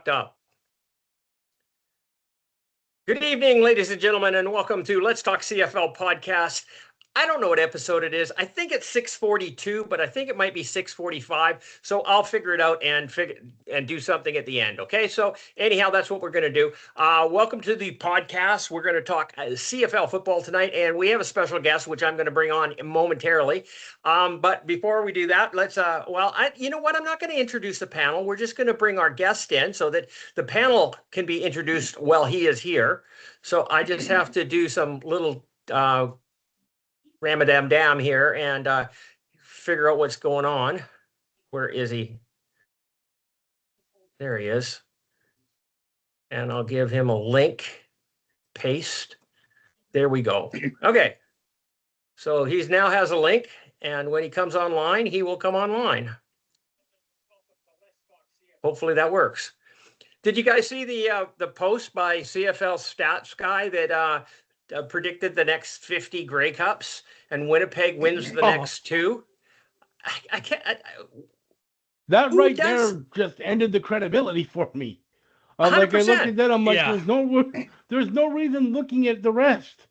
fucked up. Good evening, ladies and gentlemen, and welcome to Let's Talk CFL Podcast. I don't know what episode it is. I think it's 642, but I think it might be 645. So I'll figure it out and do something at the end. Okay. So anyhow, that's what we're going to do. Welcome to the podcast. We're going to talk CFL football tonight, and we have a special guest, which I'm going to bring on momentarily. But before we do that, let's, you know what? I'm not going to introduce the panel. We're just going to bring our guest in so that the panel can be introduced while he is here. So I just have to do some little, Ramadam here and figure out what's going on. Where is he? There he is. And I'll give him a link. Paste. There we go. Okay. So he now has a link, and when he comes online, he will come online. Hopefully that works. Did you guys see the post by CFL Stats guy that predicted the next 50 Grey Cups, and Winnipeg wins the next two? I can't. That right there just ended the credibility for me. I looked at that. I'm like, there's no reason looking at the rest.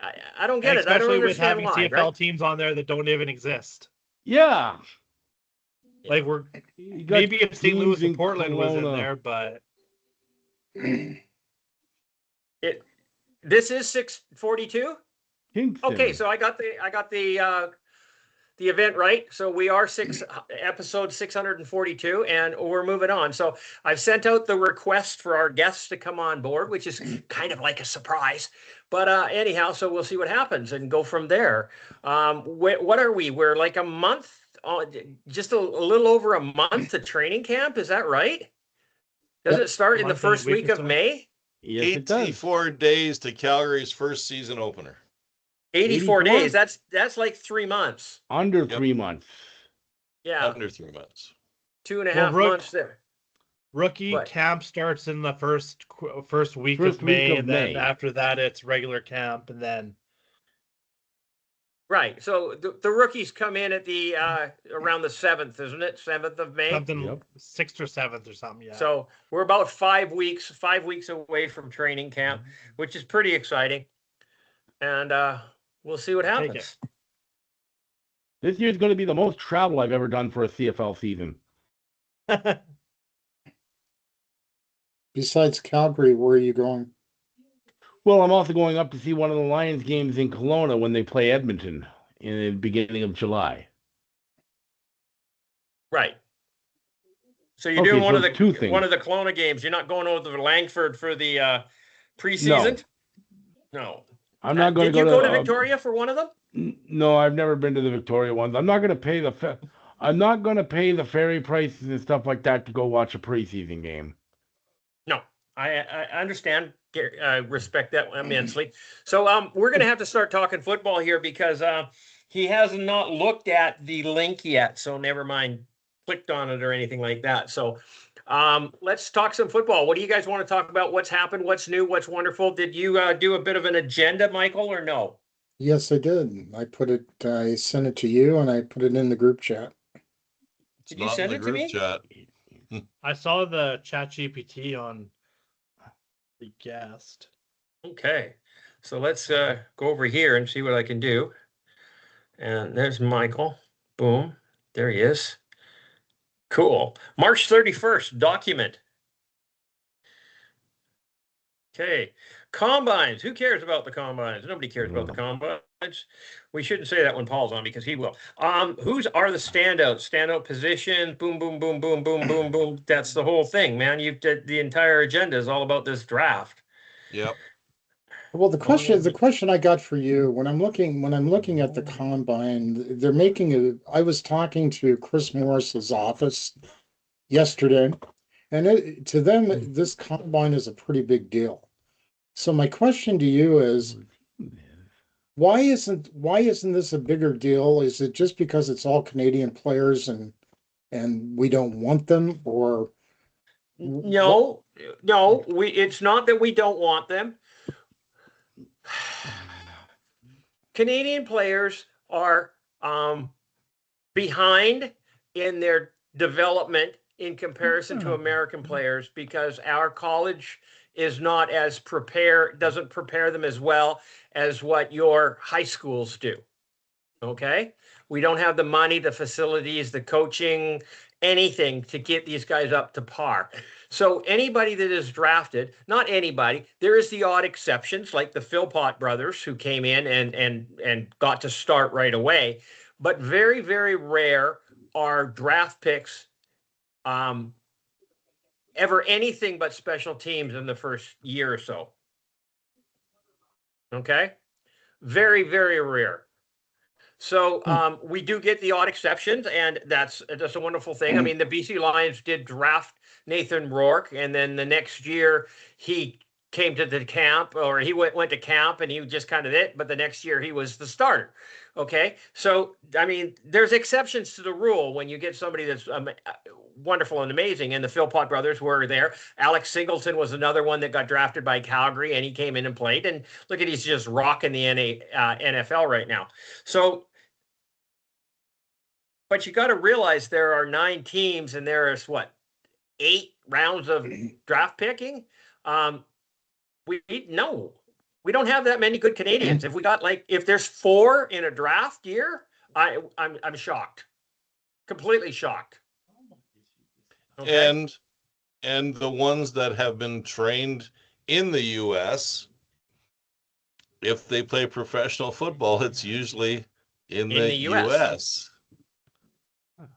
I don't get it. I don't understand with having why, CFL teams on there that don't even exist. Yeah. Like maybe if St. Louis and Portland was in there, but this is 642. Okay, so I got the event right. So we are episode 642, and we're moving on. So I've sent out the request for our guests to come on board, which is kind of like a surprise. But anyhow, so we'll see what happens and go from there. What are we? We're like a month, just a little over a month to training camp. Is that right? Does it start in the first week of May? Yes, 84 days to Calgary's first season opener. 84 days. That's like 3 months. Under 3 months. Yeah. Under 3 months. 2.5 months there. Rookie camp starts in the first week of May, and then after that it's regular camp, and then. Right. So the rookies come in at the around the 7th, isn't it? 7th of May. Something 6th or 7th or something. Yeah. So we're about 5 weeks away from training camp, which is pretty exciting, and we'll see what happens. This year's going to be the most travel I've ever done for a CFL season. Besides Calgary, where are you going? Well, I'm also going up to see one of the Lions games in Kelowna when they play Edmonton in the beginning of July. Right. So you're doing one of the Kelowna games. You're not going over to Langford for the preseason? No. I'm not going to go to... Did you go to Victoria for one of them? No, I've never been to the Victoria ones. I'm not going to pay the ferry prices and stuff like that to go watch a preseason game. No, I understand. I respect that immensely. So we're going to have to start talking football here because he has not looked at the link yet. So never mind, clicked on it or anything like that. So let's talk some football. What do you guys want to talk about? What's happened? What's new? What's wonderful? Did you do a bit of an agenda, Michael, or no? Yes, I did. I sent it to you, and I put it in the group chat. Did you send it to me? Chat. I saw the ChatGPT on the guest. Okay, so let's go over here and see what I can do. And there's Michael. Boom. There he is. Cool. March 31st, document. Okay. Combines. Who cares about the combines? Nobody cares about the combines. We shouldn't say that when Paul's on because he will. Who's are the standouts? Standout positions. Boom, boom, boom, boom, boom, boom, boom. That's the whole thing, man. The entire agenda is all about this draft. Yep. Well, the question I got for you when I'm looking at the combine, they're making I was talking to Chris Morris's office yesterday, and to them this combine is a pretty big deal. So my question to you is, why isn't this a bigger deal? Is it just because it's all Canadian players and we don't want them, or no? It's not that we don't want them. Canadian players are behind in their development in comparison to American players because our college is not as prepared, doesn't prepare them as well as what your high schools do. Okay? We don't have the money, the facilities, the coaching, anything to get these guys up to par. So anybody that is drafted, not anybody, there is the odd exceptions like the Philpott brothers who came in and got to start right away, but very, very rare are draft picks ever anything but special teams in the first year or so. Okay? Very, very rare. So we do get the odd exceptions, and that's a wonderful thing. I mean, the BC Lions did draft Nathan Rourke, and then the next year he came to the camp, or he went to camp, and he just kind of it. But the next year he was the starter. Okay, so I mean, there's exceptions to the rule when you get somebody that's wonderful and amazing. And the Philpott brothers were there. Alex Singleton was another one that got drafted by Calgary, and he came in and played. And look at, he's just rocking the NFL right now. So, but you got to realize there are 9 teams, and there is 8 rounds of draft picking. We don't have that many good Canadians. If we got if there's 4 in a draft year, I'm shocked, completely shocked. Okay? And the ones that have been trained in the U.S., if they play professional football, it's usually in the U.S.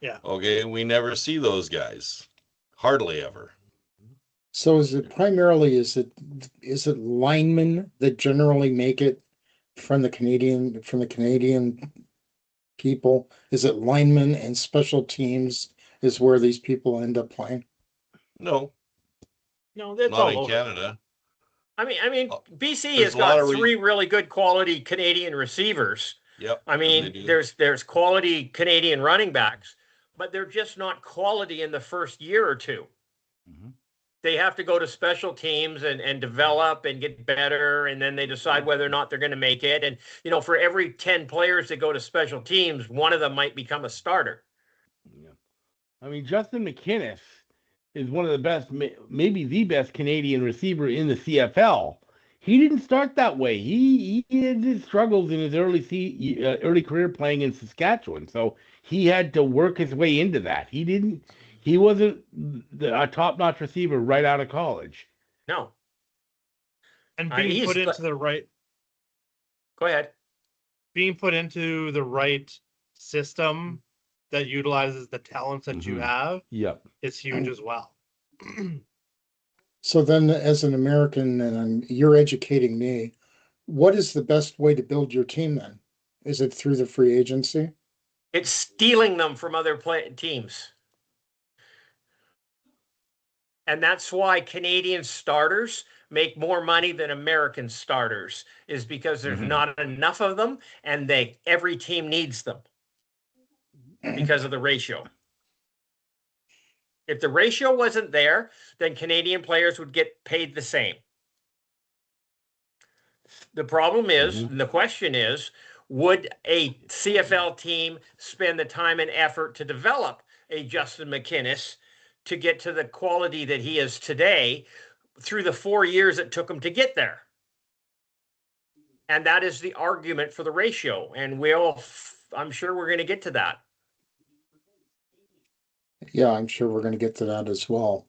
Yeah. Okay, we never see those guys, hardly ever. So is it primarily, is it linemen that generally make it from the Canadian people? Is it linemen and special teams is where these people end up playing? No, that's not in Canada. I mean, BC has got 3 really good quality Canadian receivers. Yep. I mean, there's quality Canadian running backs, but they're just not quality in the first year or 2. Mm-hmm. They have to go to special teams and develop and get better, and then they decide whether or not they're going to make it. And, for every 10 players that go to special teams, one of them might become a starter. Yeah. I mean, Justin McInnis is one of the best, maybe the best Canadian receiver in the CFL. He didn't start that way. He had his struggles in his early career playing in Saskatchewan, so he had to work his way into that. He wasn't a top-notch receiver right out of college. No. And being put into the right... Go ahead. Being put into the right system that utilizes the talents that you have, is huge as well. So then, as an American, and you're educating me, what is the best way to build your team then? Is it through the free agency? It's stealing them from other teams. And that's why Canadian starters make more money than American starters, is because there's not enough of them, and every team needs them because of the ratio. If the ratio wasn't there, then Canadian players would get paid the same. The problem is, the question is, would a CFL team spend the time and effort to develop a Justin McInnis to get to the quality that he is today through the 4 years it took him to get there? And that is the argument for the ratio. And I'm sure we're going to get to that. Yeah, I'm sure we're going to get to that as well.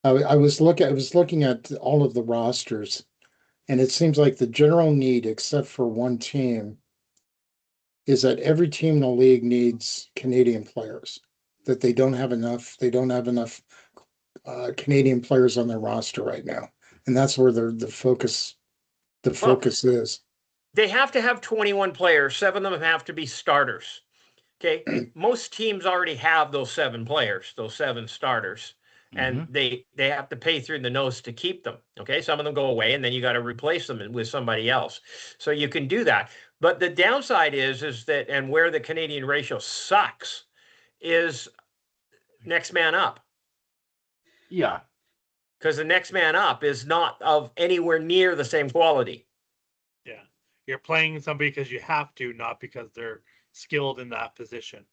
I was looking at all of the rosters, and it seems like the general need, except for one team, is that every team in the league needs Canadian players. That they don't have enough. They don't have enough Canadian players on their roster right now, and that's where the focus is. They have to have 21 players. 7 of them have to be starters. Okay, most teams already have those 7 players, those 7 starters, and they have to pay through the nose to keep them. Okay, some of them go away, and then you got to replace them with somebody else. So you can do that. But the downside is that, and where the Canadian ratio sucks, is next man up. Yeah, because the next man up is not of anywhere near the same quality. Yeah, you're playing somebody because you have to, not because they're skilled in that position.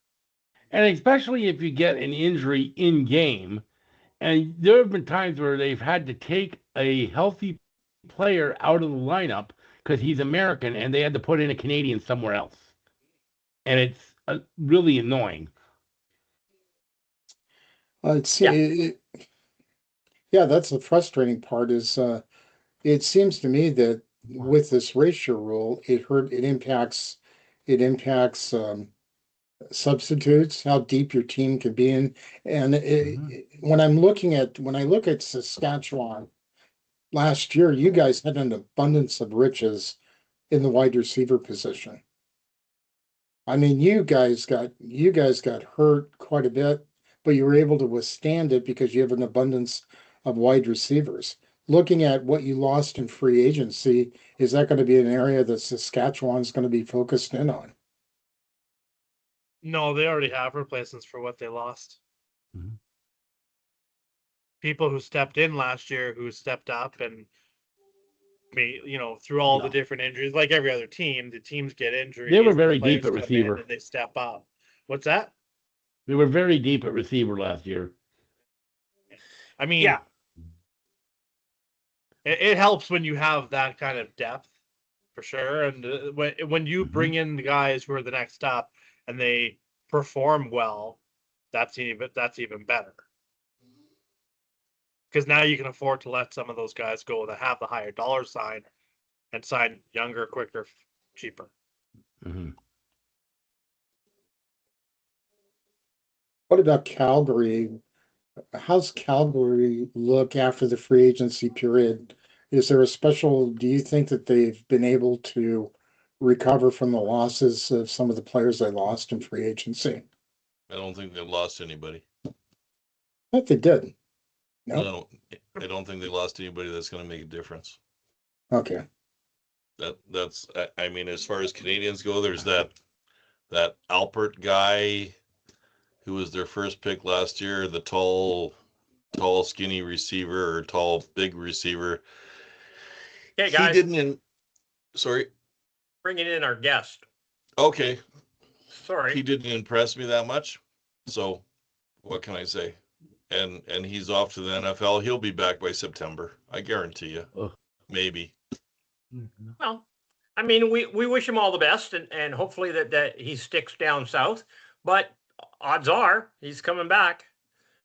And especially if you get an injury in game. And there have been times where they've had to take a healthy player out of the lineup because he's American and they had to put in a Canadian somewhere else. And it's really annoying. Yeah, that's the frustrating part is it seems to me that with this ratio rule, it impacts substitutes, how deep your team could be in. And when I look at Saskatchewan last year, you guys had an abundance of riches in the wide receiver position. I mean, you guys got hurt quite a bit, but you were able to withstand it because you have an abundance of wide receivers. Looking at what you lost in free agency, is that going to be an area that Saskatchewan's going to be focused in on? No, they already have replacements for what they lost. Mm-hmm. People who stepped in last year, who stepped up and through all the different injuries, like every other team, the teams get injured. They were very deep at receiver. And they step up. What's that? They were very deep at receiver last year. I mean, it helps when you have that kind of depth, for sure. And when you bring in the guys who are the next step and they perform well, that's even better. Because now you can afford to let some of those guys go that have the higher dollar sign and sign younger, quicker, cheaper. Mm-hmm. What about Calgary? How's Calgary look after the free agency period? Do you think that they've been able to recover from the losses of some of the players they lost in free agency? I don't think they've lost anybody. I thought they did. No, I don't think they lost anybody that's going to make a difference. Okay. That's I mean, as far as Canadians go, there's that Alpert guy who was their first pick last year, the tall, skinny receiver or tall, big receiver. Hey, guys. Sorry. Bringing in our guest. Okay. Sorry. He didn't impress me that much. So what can I say? And he's off to the NFL. He'll be back by September. I guarantee you. Ugh. Maybe. Well, I mean, we wish him all the best and hopefully that he sticks down south. But odds are he's coming back.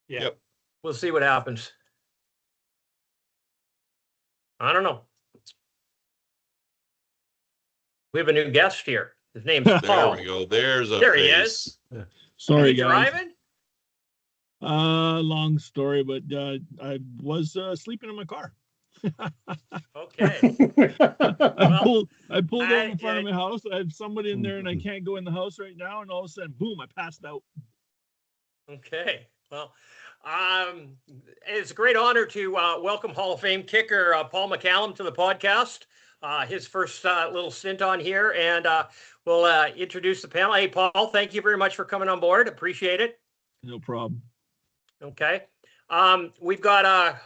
Yeah. Yep. We'll see what happens. I don't know. We have a new guest here. His name's Paul. There we go. There's a there face. He is. Sorry, guys. Driving? Long story, but I was sleeping in my car. Okay. I pulled over in front of my house. I have somebody in there, and I can't go in the house right now. And all of a sudden, boom! I passed out. Okay. Well, it's a great honor to welcome Hall of Fame kicker Paul McCallum to the podcast. His first little stint on here, and we'll introduce the panel. Hey, Paul, thank you very much for coming on board. Appreciate it. No problem. Okay. We've got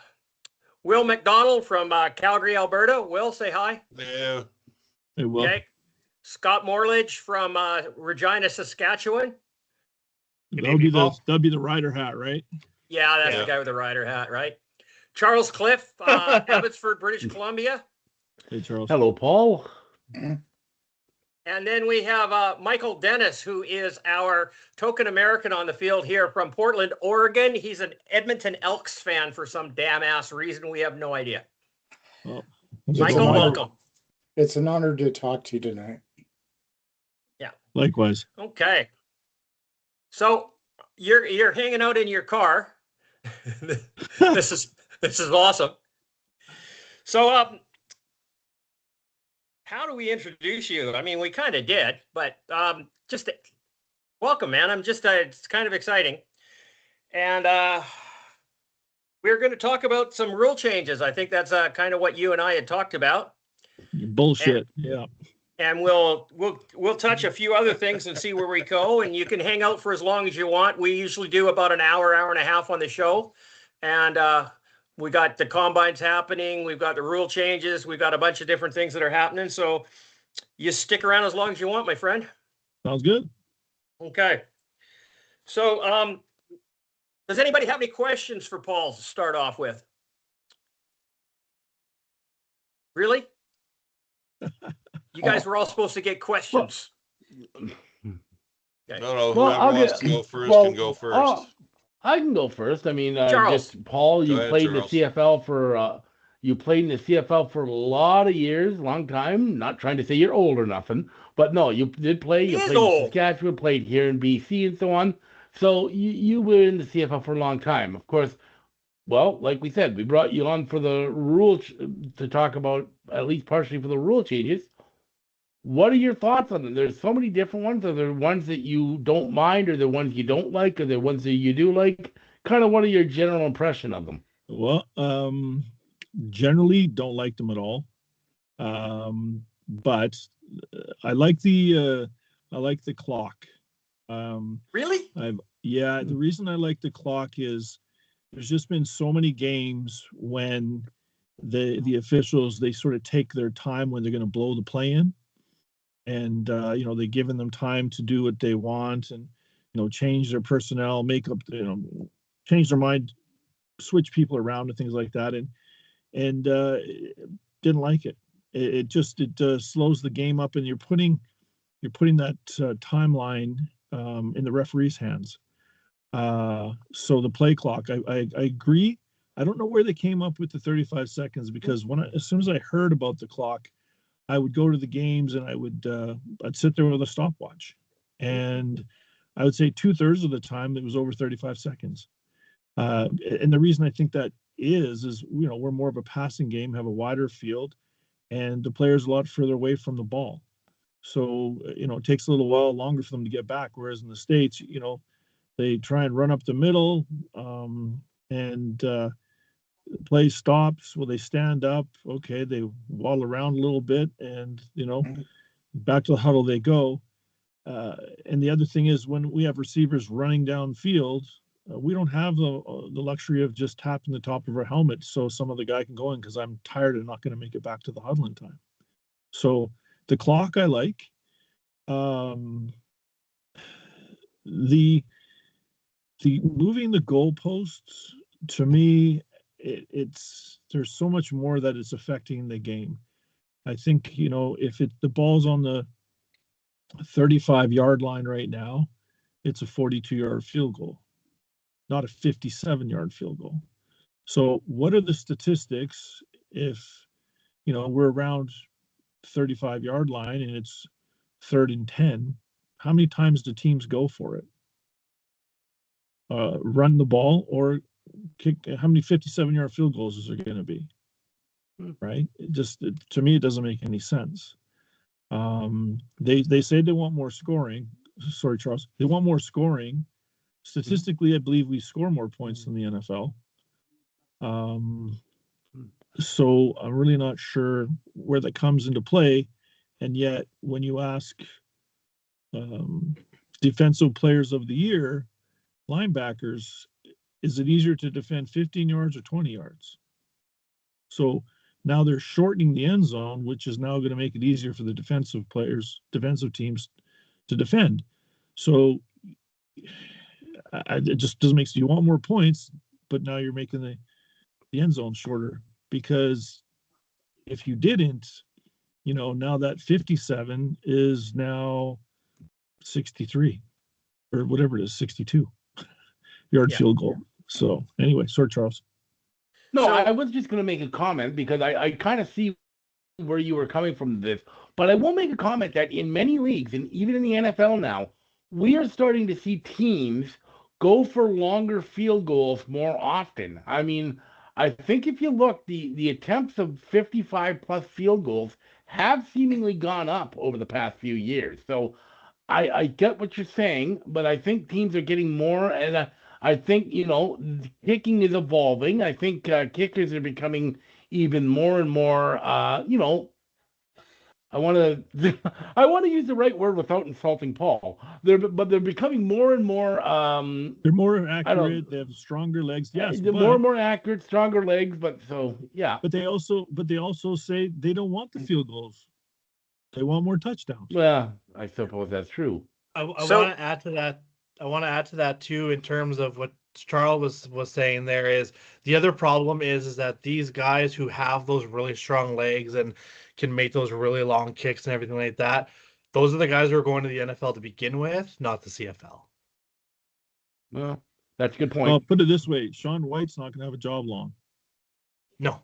Will McDonald from Calgary, Alberta. Will, say hi. Yeah. Hey, Will. Okay. Scott Morledge from Regina, Saskatchewan. That'll be the rider hat, right? Yeah, that's the guy with the rider hat, right? Charles Cliff, Abbotsford, British Columbia. Hey, Charles. Hello, Paul. And then we have Michael Dennis, who is our token American on the field here from Portland, Oregon. He's an Edmonton Elks fan for some damn ass reason. We have no idea. Well, Michael, welcome. It's an honor to talk to you tonight. Yeah. Likewise. Okay. So you're hanging out in your car. This is awesome. So how do we introduce you? I mean, we kind of did, but just welcome, man. It's kind of exciting. And we're going to talk about some rule changes. I think that's kind of what you and I had talked about. Bullshit. And we'll touch a few other things and see where we go. And you can hang out for as long as you want. We usually do about an hour and a half on the show. And we got the combines happening. We've got the rule changes. We've got a bunch of different things that are happening. So you stick around as long as you want, my friend. Sounds good. Okay. So, does anybody have any questions for Paul to start off with? Really? You guys were all supposed to get questions. No, Well, whoever I'll wants get- to go first well, can go first. I can go first. I mean, Charles. just Paul, Go you ahead, played in the Charles. CFL for you played in the CFL for a lot of years, long time. Not trying to say you're old or nothing, but no, you did play. He You is played in old. Saskatchewan, played here in BC, and so on. So you were in the CFL for a long time. Of course, well, like we said, we brought you on for the to talk about at least partially for the rule changes. What are your thoughts on them? There's so many different ones. Are there ones that you don't mind, or the ones you don't like, or the ones that you do like? Kind of what are your general impression of them? Well, generally don't like them at all. But I like the clock. Really? The reason I like the clock is there's just been so many games when the officials, they sort of take their time when they're going to blow the play in, and they're giving them time to do what they want, and change their personnel, make up, change their mind, switch people around and things like that, and didn't like it. It slows the game up, and you're putting that timeline in the referee's hands. So the play clock, I agree. I don't know where they came up with the 35 seconds, because as soon as I heard about the clock, I would go to the games and I'd sit there with a stopwatch, and I would say 2/3 of the time it was over 35 seconds. And the reason I think that is we're more of a passing game, have a wider field, and the player's a lot further away from the ball. So, it takes a little while longer for them to get back. Whereas in the States, they try and run up the middle, and the play stops. Well, they stand up. Okay, they waddle around a little bit, and, back to the huddle they go. And the other thing is, when we have receivers running downfield, we don't have the luxury of just tapping the top of our helmet so some other guy can go in, because I'm tired and not going to make it back to the huddle in time. So the clock I like. The moving the goalposts, to me, there's so much more that it's affecting the game. I think, if the ball's on the 35-yard line right now, it's a 42-yard field goal, not a 57-yard field goal. So what are the statistics if, we're around 35-yard line and it's 3rd and 10? How many times do teams go for it? Run the ball or kick? How many 57-yard field goals is there going to be? Right? To me, it doesn't make any sense. They say they want more scoring. Sorry, Charles. They want more scoring. Statistically, I believe we score more points than the NFL. So I'm really not sure where that comes into play. And yet, when you ask defensive players of the year, linebackers, is it easier to defend 15 yards or 20 yards? So now they're shortening the end zone, which is now going to make it easier for the defensive teams to defend. So it just doesn't make sense. You want more points, but now you're making the end zone shorter, because if you didn't, now that 57 is now 63 or whatever it is, 62 yard field goal. So anyway, sorry, Charles. No, I was just going to make a comment, because I kind of see where you were coming from this, but I will make a comment that in many leagues, and even in the NFL now, we are starting to see teams go for longer field goals more often. I mean, I think if you look, the attempts of 55-plus field goals have seemingly gone up over the past few years. So I get what you're saying, but I think teams are getting more, and I think, kicking is evolving. I think kickers are becoming even more and more, I want to use the right word without insulting Paul. They're becoming more and more. They're more accurate. They have stronger legs. Yes, they're more and more accurate, stronger legs. But yeah. But they also say they don't want the field goals. They want more touchdowns. Well, I suppose that's true. I want to add to that want to add to that too, in terms of what Charles was saying. There is the other problem is that these guys who have those really strong legs and can make those really long kicks and everything like that, those are the guys who are going to the NFL to begin with, not the CFL. Well, that's a good point. Well, put it this way: Sean White's not going to have a job long. No,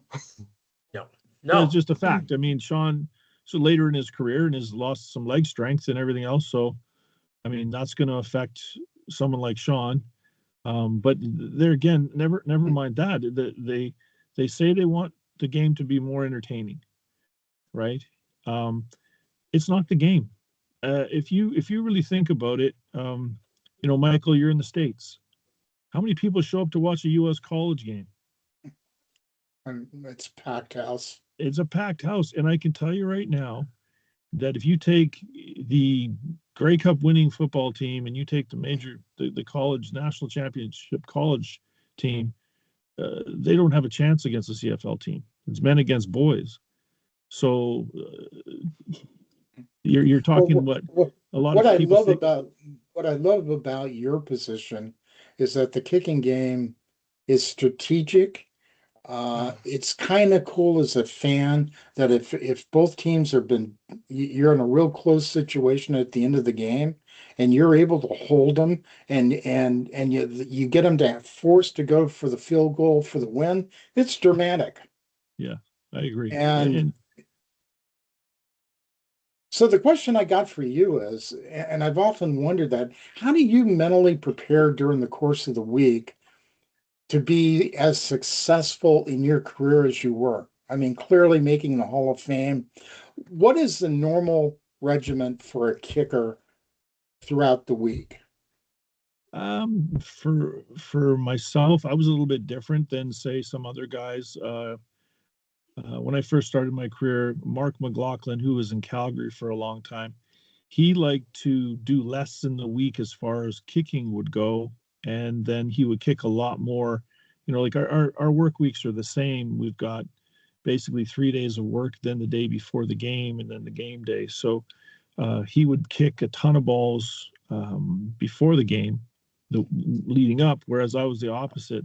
No. It's just a fact. I mean, Sean, so later in his career and has lost some leg strength and everything else. So, I mean, that's going to affect someone like Sean. But there again, never mind that. They say they want the game to be more entertaining, right? It's not the game. If you really think about it, Michael, you're in the States. How many people show up to watch a U.S. college game? It's packed house. It's a packed house, and I can tell you right now that if you take the Grey Cup winning football team and you take the college national championship college team, they don't have a chance against the CFL team. It's men against boys. So you're talking a lot of people what I love about your position is that the kicking game is strategic. It's kind of cool as a fan that if both teams you're in a real close situation at the end of the game, and you're able to hold them, and you get them to force to go for the field goal for the win. It's dramatic. Yeah, I agree. And so the question I got for you is, and I've often wondered that, how do you mentally prepare during the course of the week to be as successful in your career as you were? I mean, clearly making the Hall of Fame. What is the normal regiment for a kicker throughout the week? For myself, I was a little bit different than, say, some other guys. When I first started my career, Mark McCallum, who was in Calgary for a long time, he liked to do less in the week as far as kicking would go. And then he would kick a lot more, like our work weeks are the same. We've got basically 3 days of work, then the day before the game, and then the game day. So he would kick a ton of balls before the game, leading up, whereas I was the opposite.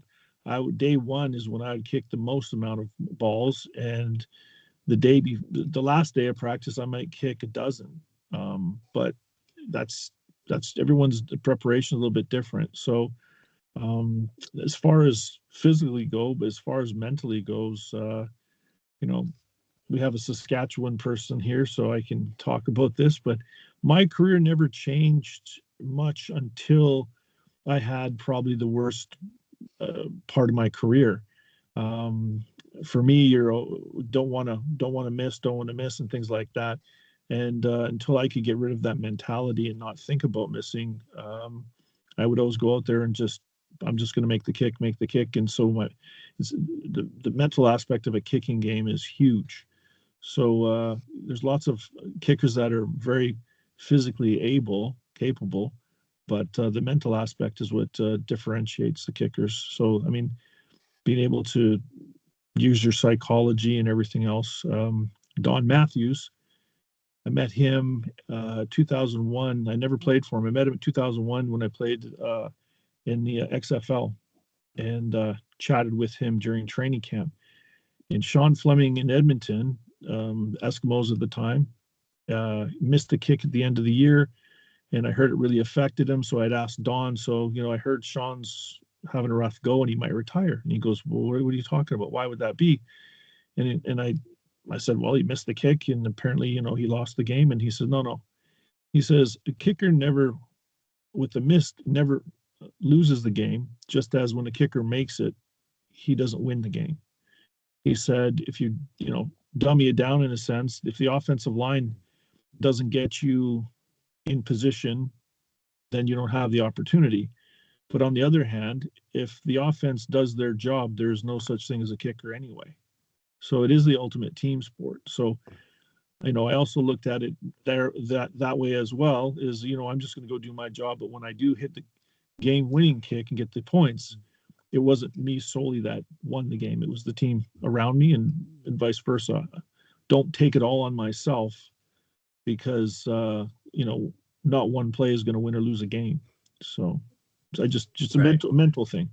Day one is when I would kick the most amount of balls, and the last day of practice, I might kick a dozen. But that's everyone's preparation a little bit different. So as far as physically go, but as far as mentally goes, we have a Saskatchewan person here, so I can talk about this, but my career never changed much until I had probably the worst part of my career. For me, you don't want to miss and things like that. And until I could get rid of that mentality and not think about missing, I would always go out there and I'm just going to make the kick. And so the mental aspect of a kicking game is huge. So there's lots of kickers that are very physically capable, but the mental aspect is what differentiates the kickers. So, I mean, being able to use your psychology and everything else. Don Matthews, I met him 2001. I never played for him. I met him in 2001 when I played in the XFL and chatted with him during training camp. And Sean Fleming in Edmonton, Eskimos at the time, missed the kick at the end of the year, and I heard it really affected him. So I'd asked Don, I heard Sean's having a rough go and he might retire. And he goes, well, what are you talking about? Why would that be? And I said, well, he missed the kick and apparently, he lost the game. And he said, no. He says, a kicker with the miss, never loses the game, just as when a kicker makes it, he doesn't win the game. He said, if you dummy it down in a sense, if the offensive line doesn't get you in position, then you don't have the opportunity. But on the other hand, if the offense does their job, there's no such thing as a kicker anyway. So it is the ultimate team sport. So, I also looked at it that way as well, is, I'm just going to go do my job. But when I do hit the game winning kick and get the points, it wasn't me solely that won the game. It was the team around me and vice versa. Don't take it all on myself because, not one play is going to win or lose a game. So I just a Right. mental thing.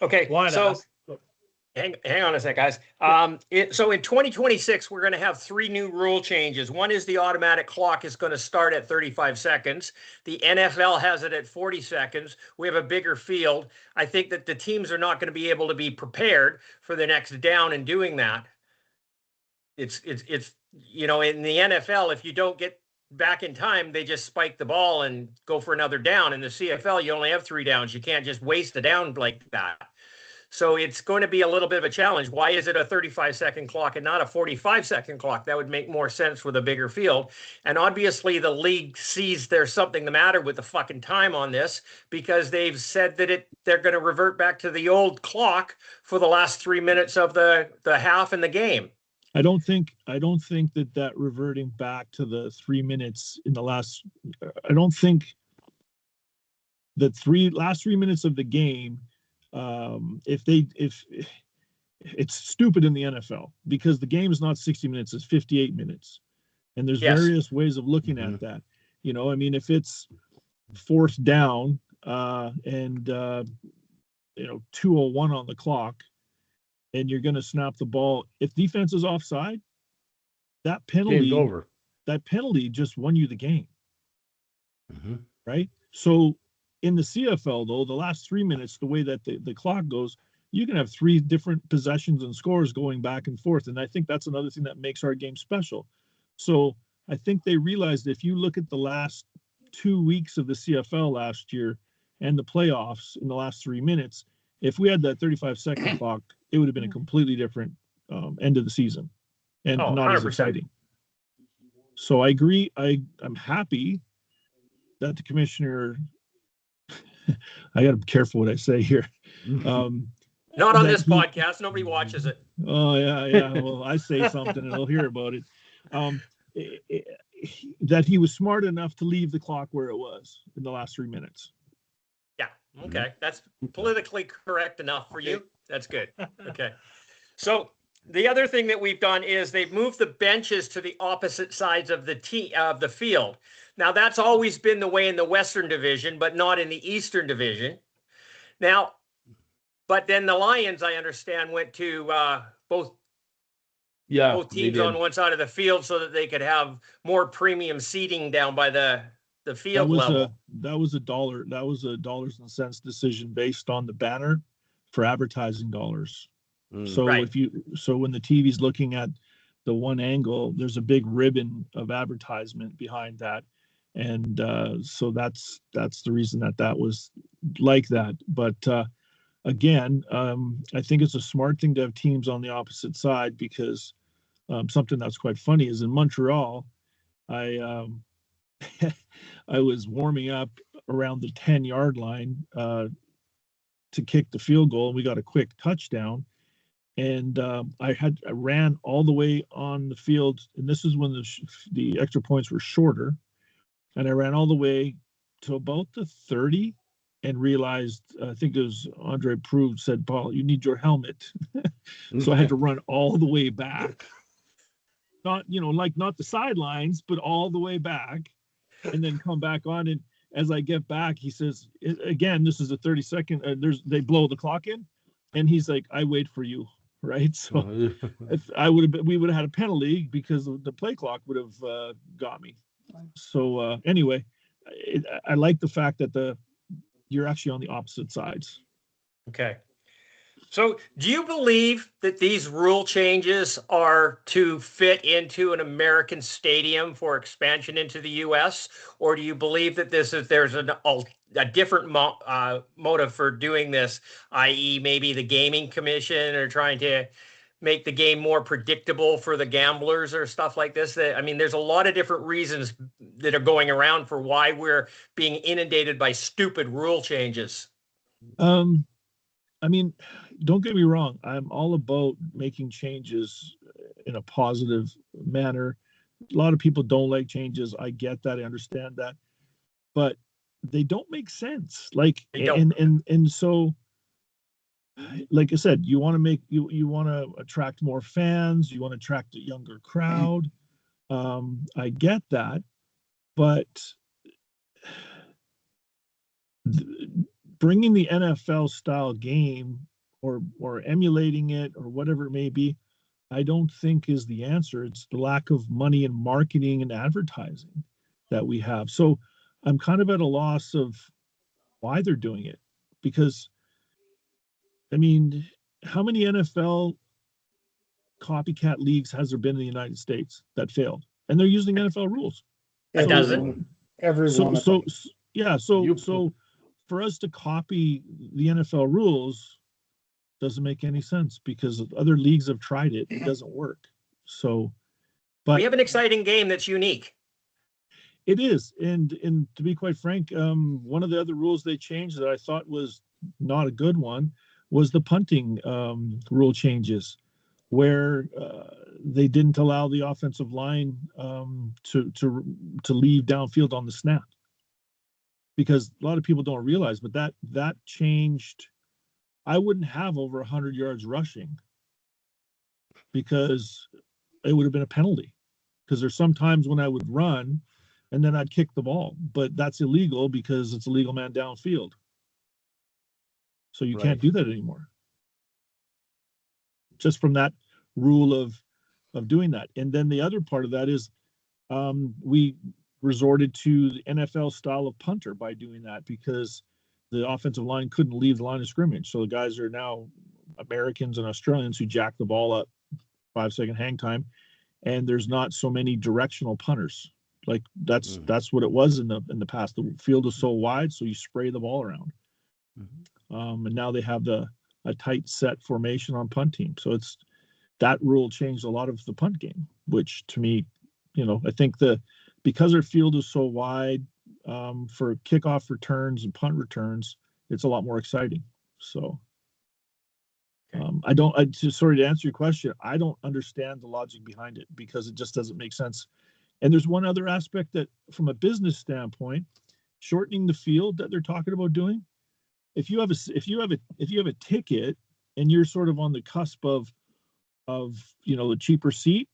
Okay, Wanted to so ask- hang on a sec, guys. So in 2026, we're going to have 3 new rule changes. One is the automatic clock is going to start at 35 seconds. The NFL has it at 40 seconds. We have a bigger field. I think that the teams are not going to be able to be prepared for the next down in doing that. It's you know, in the NFL, if you don't get back in time, they just spike the ball and go for another down. In the CFL, you only have 3 downs. You can't just waste a down like that. So it's going to be a little bit of a challenge. Why is it a 35-second clock and not a 45-second clock? That would make more sense with a bigger field. And obviously the league sees there's something the matter with the fucking time on this, because they've said that they're going to revert back to the old clock for the last 3 minutes of the half in the game. I don't think that reverting back to the 3 minutes in the last, I don't think the last 3 minutes of the game, if it's stupid in the NFL, because the game is not 60 minutes, it's 58 minutes. And there's various ways of looking at that. You know, I mean, if it's 4th down and 2:01 on the clock, and you're going to snap the ball, if defense is offside, that penalty just won you the game. Right? So in the CFL, though, the last 3 minutes, the way that the clock goes, you can have 3 different possessions and scores going back and forth. And I think that's another thing that makes our game special. So I think they realized if you look at the last 2 weeks of the CFL last year and the playoffs in the last 3 minutes, if we had that 35-second clock, it would have been a completely different end of the season and not 100%. As exciting. So I agree. I'm happy that the commissioner, I got to be careful what I say here. Not on this podcast. Nobody watches it. Oh, yeah. Well, I say something and they'll hear about it. That he was smart enough to leave the clock where it was in the last 3 minutes. Yeah. Okay. That's politically correct enough for you. That's good. Okay. So the other thing that we've done is they've moved the benches to the opposite sides of the field. Now, that's always been the way in the Western Division, but not in the Eastern Division. Now, but then the Lions, I understand, went to both teams on one side of the field so that they could have more premium seating down by the field level. That was a dollars and cents decision based on the banner for advertising dollars. So when the TV's looking at the one angle, there's a big ribbon of advertisement behind that. And so that's the reason that was like that. But again, I think it's a smart thing to have teams on the opposite side, because something that's quite funny is in Montreal, I was warming up around the 10-yard line to kick the field goal. We got a quick touchdown, and I ran all the way on the field, and this is when the extra points were shorter, and I ran all the way to about the 30 and realized, I think it was Andre Proulx said, "Paul, you need your helmet." So I had to run all the way back, not the sidelines, but all the way back, and then come back on. And as I get back, he says, again, this is a 30-second, they blow the clock in, and he's like, "I wait for you." Right. So we would have had a penalty because the play clock would have got me. So anyway, I like the fact that you're actually on the opposite sides. Okay. So do you believe that these rule changes are to fit into an American stadium for expansion into the U.S., or do you believe that there's a different motive for doing this, i.e. maybe the Gaming Commission are trying to make the game more predictable for the gamblers or stuff like this? I mean, there's a lot of different reasons that are going around for why we're being inundated by stupid rule changes. I mean, don't get me wrong. I'm all about making changes in a positive manner. A lot of people don't like changes. I get that. I understand that. But they don't make sense. And so, like I said, you want to attract more fans. You want to attract a younger crowd. I get that. But bringing the NFL style game or emulating it or whatever it may be, I don't think is the answer. It's the lack of money in marketing and advertising that we have. So I'm kind of at a loss of why they're doing it, because I mean, how many NFL copycat leagues has there been in the United States that failed? And they're using NFL rules. A dozen. Every one of them. So for us to copy the NFL rules doesn't make any sense, because other leagues have tried it. It doesn't work. So, but we have an exciting game that's unique. It is. And to be quite frank, one of the other rules they changed that I thought was not a good one was the punting rule changes, where they didn't allow the offensive line to leave downfield on the snap, because a lot of people don't realize, but that changed. I wouldn't have over 100 yards rushing, because it would have been a penalty, because there's some times when I would run and then I'd kick the ball, but that's illegal because it's a legal man downfield. So you can't do that anymore. Just from that rule of doing that. And then the other part of that is we resorted to the NFL style of punter by doing that, because the offensive line couldn't leave the line of scrimmage. So the guys are now Americans and Australians who jack the ball up 5-second hang time. And there's not so many directional punters. Like that's what it was in the past. The field is so wide, so you spray the ball around. And now they have a tight set formation on punt team. So that rule changed a lot of the punt game, which to me, I think because their field is so wide, for kickoff returns and punt returns, it's a lot more exciting. So sorry to answer your question. I don't understand the logic behind it, because it just doesn't make sense. And there's one other aspect that, from a business standpoint, shortening the field that they're talking about doing. If you have a ticket and you're sort of on the cusp of the cheaper seat,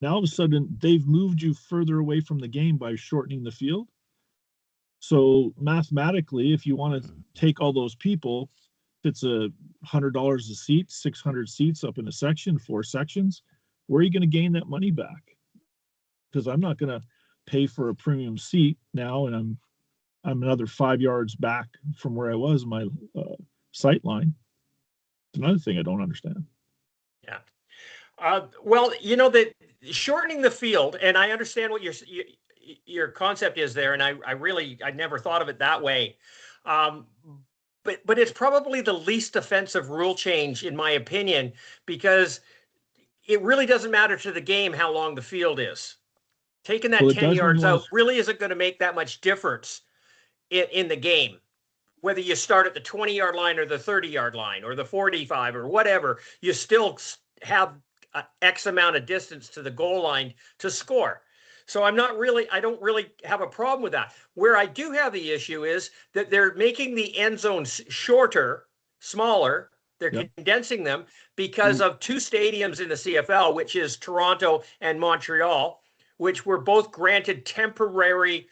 now all of a sudden they've moved you further away from the game by shortening the field. So mathematically, if you want to take all those people, if it's $100 a seat, 600 seats up in a section, 4 sections, where are you going to gain that money back? Because I'm not going to pay for a premium seat now, and I'm another 5 yards back from where I was in my sight line. It's another thing I don't understand. Yeah. Well, that shortening the field, and I understand what your concept is there, and I never thought of it that way. But it's probably the least offensive rule change, in my opinion, because it really doesn't matter to the game how long the field is. Taking that 10 yards out really isn't going to make that much difference in the game, whether you start at the 20-yard line or the 30-yard line or the 45 or whatever. You still have X amount of distance to the goal line to score. So I don't really have a problem with that. Where I do have the issue is that they're making the end zones shorter, smaller. They're condensing them because of 2 stadiums in the CFL, which is Toronto and Montreal, which were both granted temporary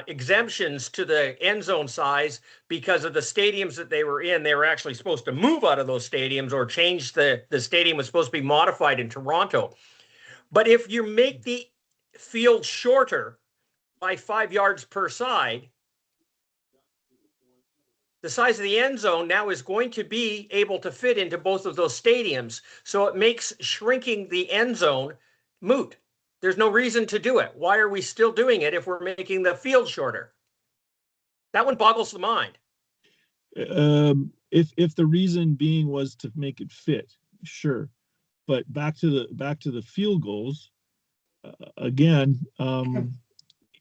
exemptions to the end zone size because of the stadiums that they were in. They were actually supposed to move out of those stadiums or change the stadium was supposed to be modified in Toronto. But if you make the field shorter by 5 yards per side, the size of the end zone now is going to be able to fit into both of those stadiums. So it makes shrinking the end zone moot. There's no reason to do it. Why are we still doing it if we're making the field shorter? That one boggles the mind. If the reason being was to make it fit, sure. But back to the field goals, again,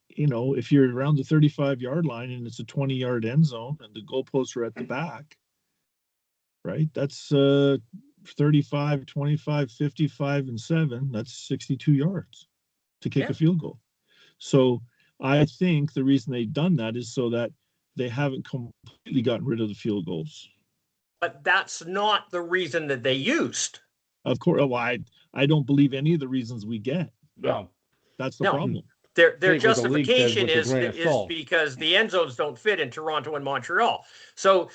if you're around the 35-yard line and it's a 20-yard end zone and the goalposts are at the back, right? That's 35, 25, 55, and 7. That's 62 yards to kick a field goal. So I think the reason they've done that is so that they haven't completely gotten rid of the field goals. But that's not the reason that they used. Of course, well, I don't believe any of the reasons we get. No. That's the problem. Their take what the league says justification with a is grain of salt. because the end zones don't fit in Toronto and Montreal. So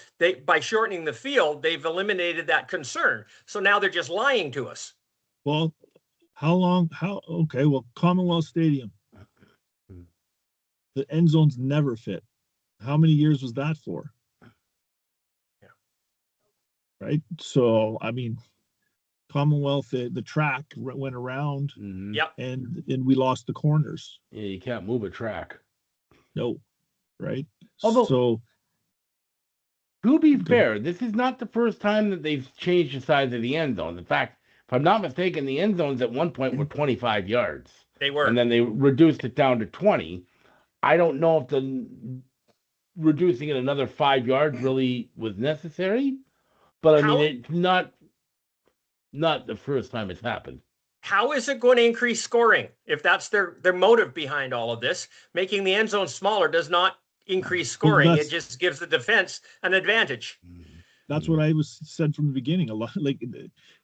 by shortening the field, they've eliminated that concern. So now they're just lying to us. Well, okay, well, Commonwealth Stadium, the end zones never fit. How many years was that for? Yeah. Right. So, I mean, Commonwealth, the track went around. Mhm. Yep. And we lost the corners. Yeah, you can't move a track. No. Right. Although, so to be fair, this is not the first time that they've changed the size of the end zone. In fact, if I'm not mistaken, the end zones at one point were 25 yards. They were. And then they reduced it down to 20. I don't know if the reducing it another 5 yards really was necessary, but I mean, it's not the first time it's happened. How is it going to increase scoring if that's their motive behind all of this? Making the end zone smaller does not increase scoring. It just gives the defense an advantage. That's what I was said from the beginning. A lot, like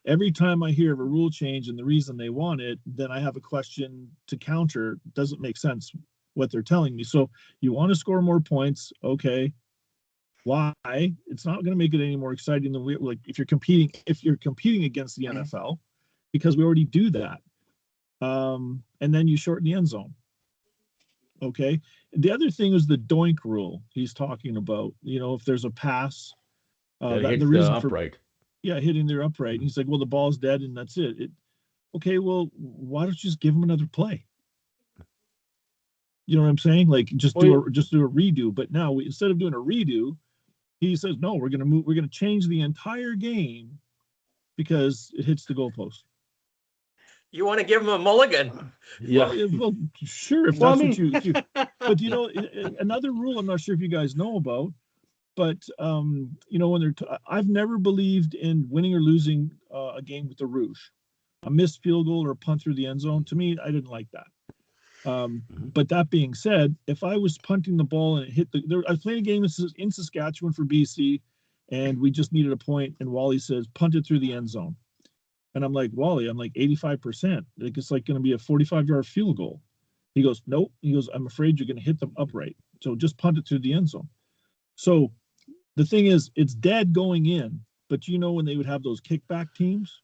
every time I hear of a rule change and the reason they want it, then I have a question to counter. Doesn't make sense what they're telling me. So you want to score more points, okay? Why? It's not going to make it any more exciting than like if you're competing against the NFL, because we already do that. And then you shorten the end zone. Okay. The other thing is the doink rule he's talking about. You know, if there's a pass, the reason upright. Hitting their upright. And he's like, well, the ball's dead and that's it. Okay, well, why don't you just give him another play? You know what I'm saying? Like just do a redo. But now instead of doing a redo, he says, no, we're going to change the entire game because it hits the goalpost. You want to give him a mulligan? Yeah. Well, sure. If that's what you but you know, another rule I'm not sure if you guys know about, but you know, when I've never believed in winning or losing a game with the rouge. A missed field goal or a punt through the end zone, to me, I didn't like that. But that being said, if I was punting the ball and it hit I played a game in Saskatchewan for BC, and we just needed a point, and Wally says, punt it through the end zone. And I'm like, Wally, I'm like 85%. Like it's like going to be a 45-yard field goal. He goes, nope. He goes, I'm afraid you're going to hit them upright. So just punt it through the end zone. So the thing is, it's dead going in, but you know when they would have those kickback teams?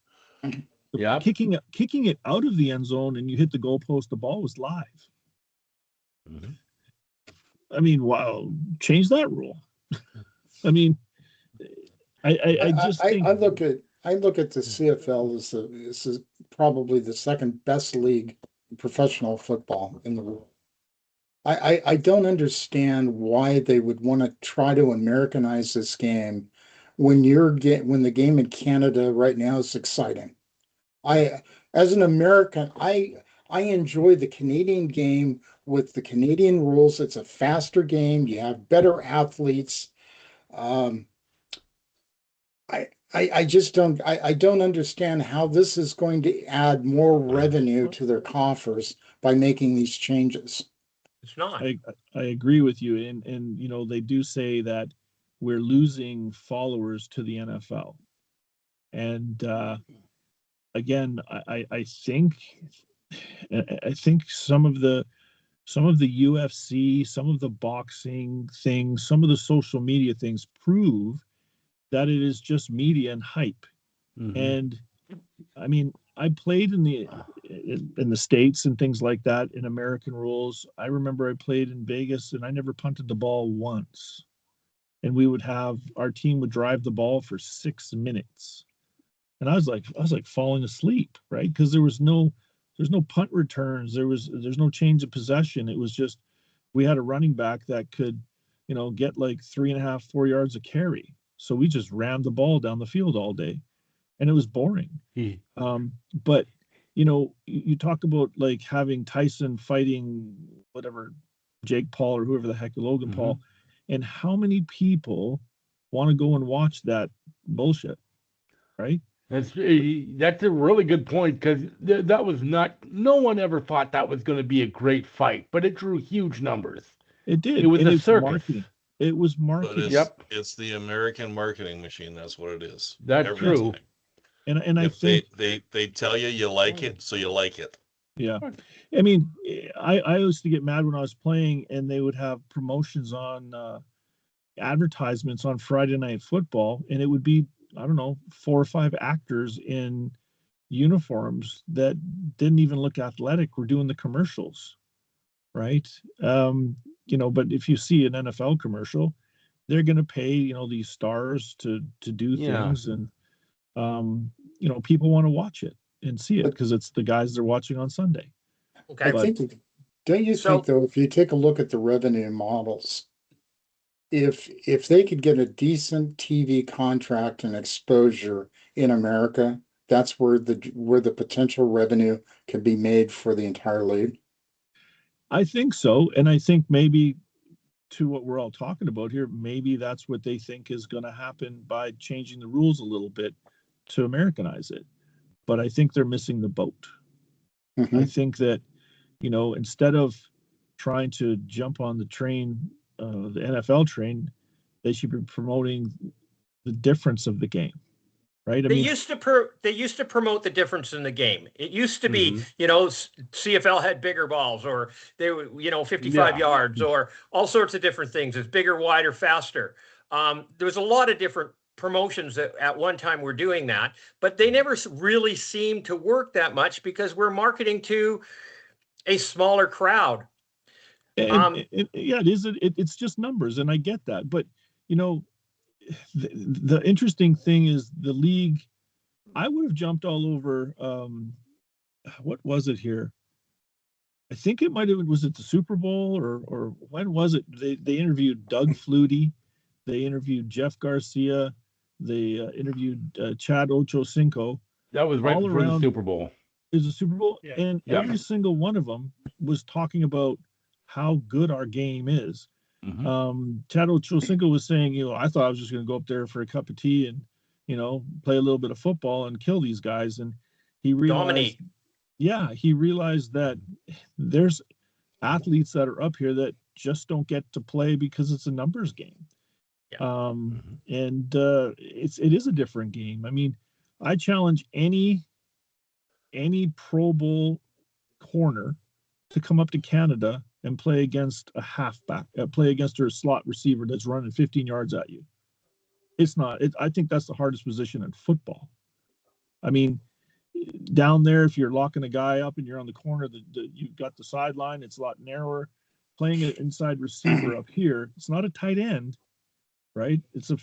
Yeah. Kicking it out of the end zone and you hit the goalpost, the ball was live. Mm-hmm. I mean, wow, change that rule. I mean, I just think I look at the CFL as this is probably the second best league in professional football in the world. I don't understand why they would want to try to Americanize this game when the game in Canada right now is exciting. As an American, I enjoy the Canadian game with the Canadian rules. It's a faster game. You have better athletes. I just don't understand how this is going to add more revenue to their coffers by making these changes. It's not. I agree with you, and you know they do say that we're losing followers to the NFL, and again, I think some of the UFC, some of the boxing things, some of the social media things prove that it is just media and hype. Mm-hmm. And I mean, I played in the States and things like that in American rules. I remember I played in Vegas and I never punted the ball once. And our team would drive the ball for 6 minutes. And I was like falling asleep, right? Because there's no punt returns. There's no change of possession. It was just, we had a running back that could, you know, get like 3.5, 4 yards of carry. So we just rammed the ball down the field all day, and it was boring. But you know, you talk about like having Tyson fighting whatever, Jake Paul or whoever the heck, Logan Paul, and how many people want to go and watch that bullshit, right? That's a really good point, because that was no one ever thought that was going to be a great fight, but it drew huge numbers. It did. It was a circus. Marketing. It was marketing. It's the American marketing machine. That's what it is. That's true. And I think they tell you like it, so you like it. Yeah. I mean, I used to get mad when I was playing and they would have promotions on advertisements on Friday Night Football, and it would be, I don't know, 4 or 5 actors in uniforms that didn't even look athletic were doing the commercials, right? But if you see an NFL commercial, they're going to pay, these stars to do things, and people want to watch it and see it because it's the guys they're watching on Sunday. Okay. I think, don't you think though, if you take a look at the revenue models, if they could get a decent TV contract and exposure in America, that's where the potential revenue can be made for the entire league? I think so. And I think maybe to what we're all talking about here, maybe that's what they think is going to happen by changing the rules a little bit to Americanize it. But I think they're missing the boat. Mm-hmm. I think that, instead of trying to jump on the train, the NFL train, they should be promoting the difference of the game. Right. They used to promote the difference in the game. It used to be, CFL had bigger balls, or they were, 55 yards, or all sorts of different things. It's bigger, wider, faster. There was a lot of different promotions that at one time were doing that, but they never really seemed to work that much because we're marketing to a smaller crowd. It is. It's just numbers, and I get that. But the interesting thing is the league. I would have jumped all over. What was it here? I think it might have. Was it the Super Bowl or when was it? They interviewed Doug Flutie. They interviewed Jeff Garcia. They interviewed Chad Ochocinco. That was right before the Super Bowl. It was a Super Bowl, and every single one of them was talking about how good our game is. Mm-hmm. Chad Ochocinco was saying, I thought I was just going to go up there for a cup of tea and, play a little bit of football and kill these guys. And he realized, dominate. Yeah, he realized that there's athletes that are up here that just don't get to play because it's a numbers game. Yeah. And it is a different game. I mean, I challenge any Pro Bowl corner to come up to Canada and play against a halfback, play against a slot receiver that's running 15 yards at you. It's not. I think that's the hardest position in football. I mean, down there, if you're locking a guy up and you're on the corner, you've got the sideline. It's a lot narrower. Playing an inside receiver up here, it's not a tight end, right? It's a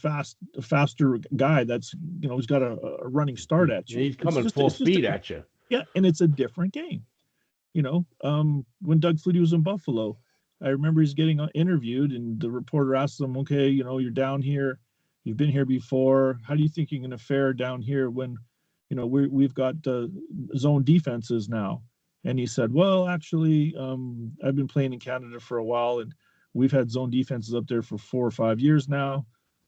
faster guy that's he's got a running start at you. Yeah, he's coming full speed at you. Yeah, and it's a different game. When Doug Flutie was in Buffalo, I remember he's getting interviewed, and the reporter asked him, "Okay, you're down here, you've been here before. How do you think you're going to fare down here when, we've got zone defenses now?" And he said, "Well, actually, I've been playing in Canada for a while, and we've had zone defenses up there for 4 or 5 years now,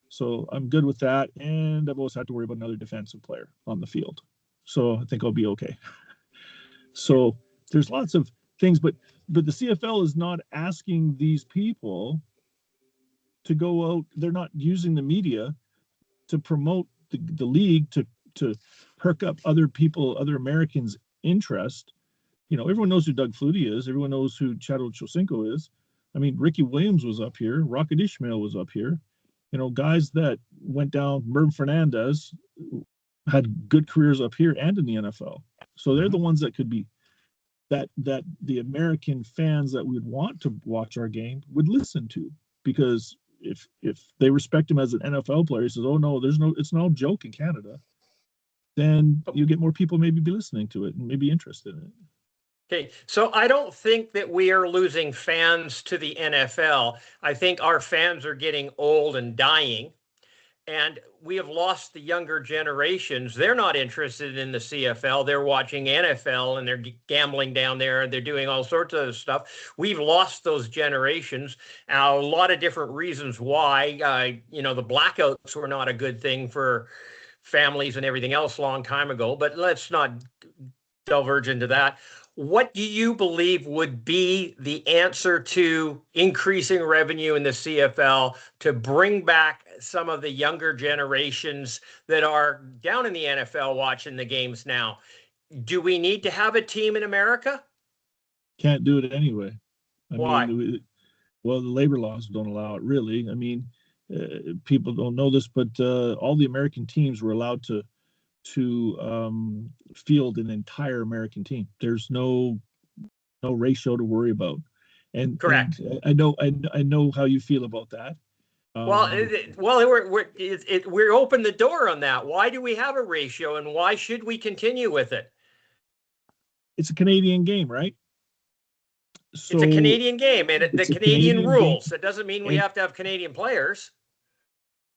so I'm good with that. And I've always had to worry about another defensive player on the field, so I think I'll be okay." So there's lots of things, but the CFL is not asking these people to go out. They're not using the media to promote the league to perk up other Americans' interest. Everyone knows who Doug Flutie is. Everyone knows who Chad Ochocinco is. I mean, Ricky Williams was up here. Rocket Ishmael was up here. Guys that went down. Merv Fernandez had good careers up here and in the NFL. So they're the ones that could be that the American fans that would want to watch our game would listen to, because if they respect him as an NFL player, he says, "Oh no, it's no joke in Canada," then you get more people maybe be listening to it and maybe interested in it. Okay, so I don't think that we are losing fans to the NFL. I think our fans are getting old and dying, and we have lost the younger generations. They're not interested in the CFL. They're watching NFL, and they're gambling down there, and they're doing all sorts of stuff. We've lost those generations. A lot of different reasons why. The blackouts were not a good thing for families and everything else a long time ago, but let's not diverge into that. What do you believe would be the answer to increasing revenue in the CFL to bring back some of the younger generations that are down in the NFL watching the games now? Do we need to have a team in America? Can't do it anyway. Why? Well, the labor laws don't allow it, really. I mean, people don't know this, but all the American teams were allowed to field an entire American team. There's no ratio to worry about. And Correct. And I know how you feel about that. We're open the door on that. Why do we have a ratio, and why should we continue with it? It's a Canadian game, right? So it's a Canadian game, and the Canadian rules. Game. It doesn't mean we have to have Canadian players.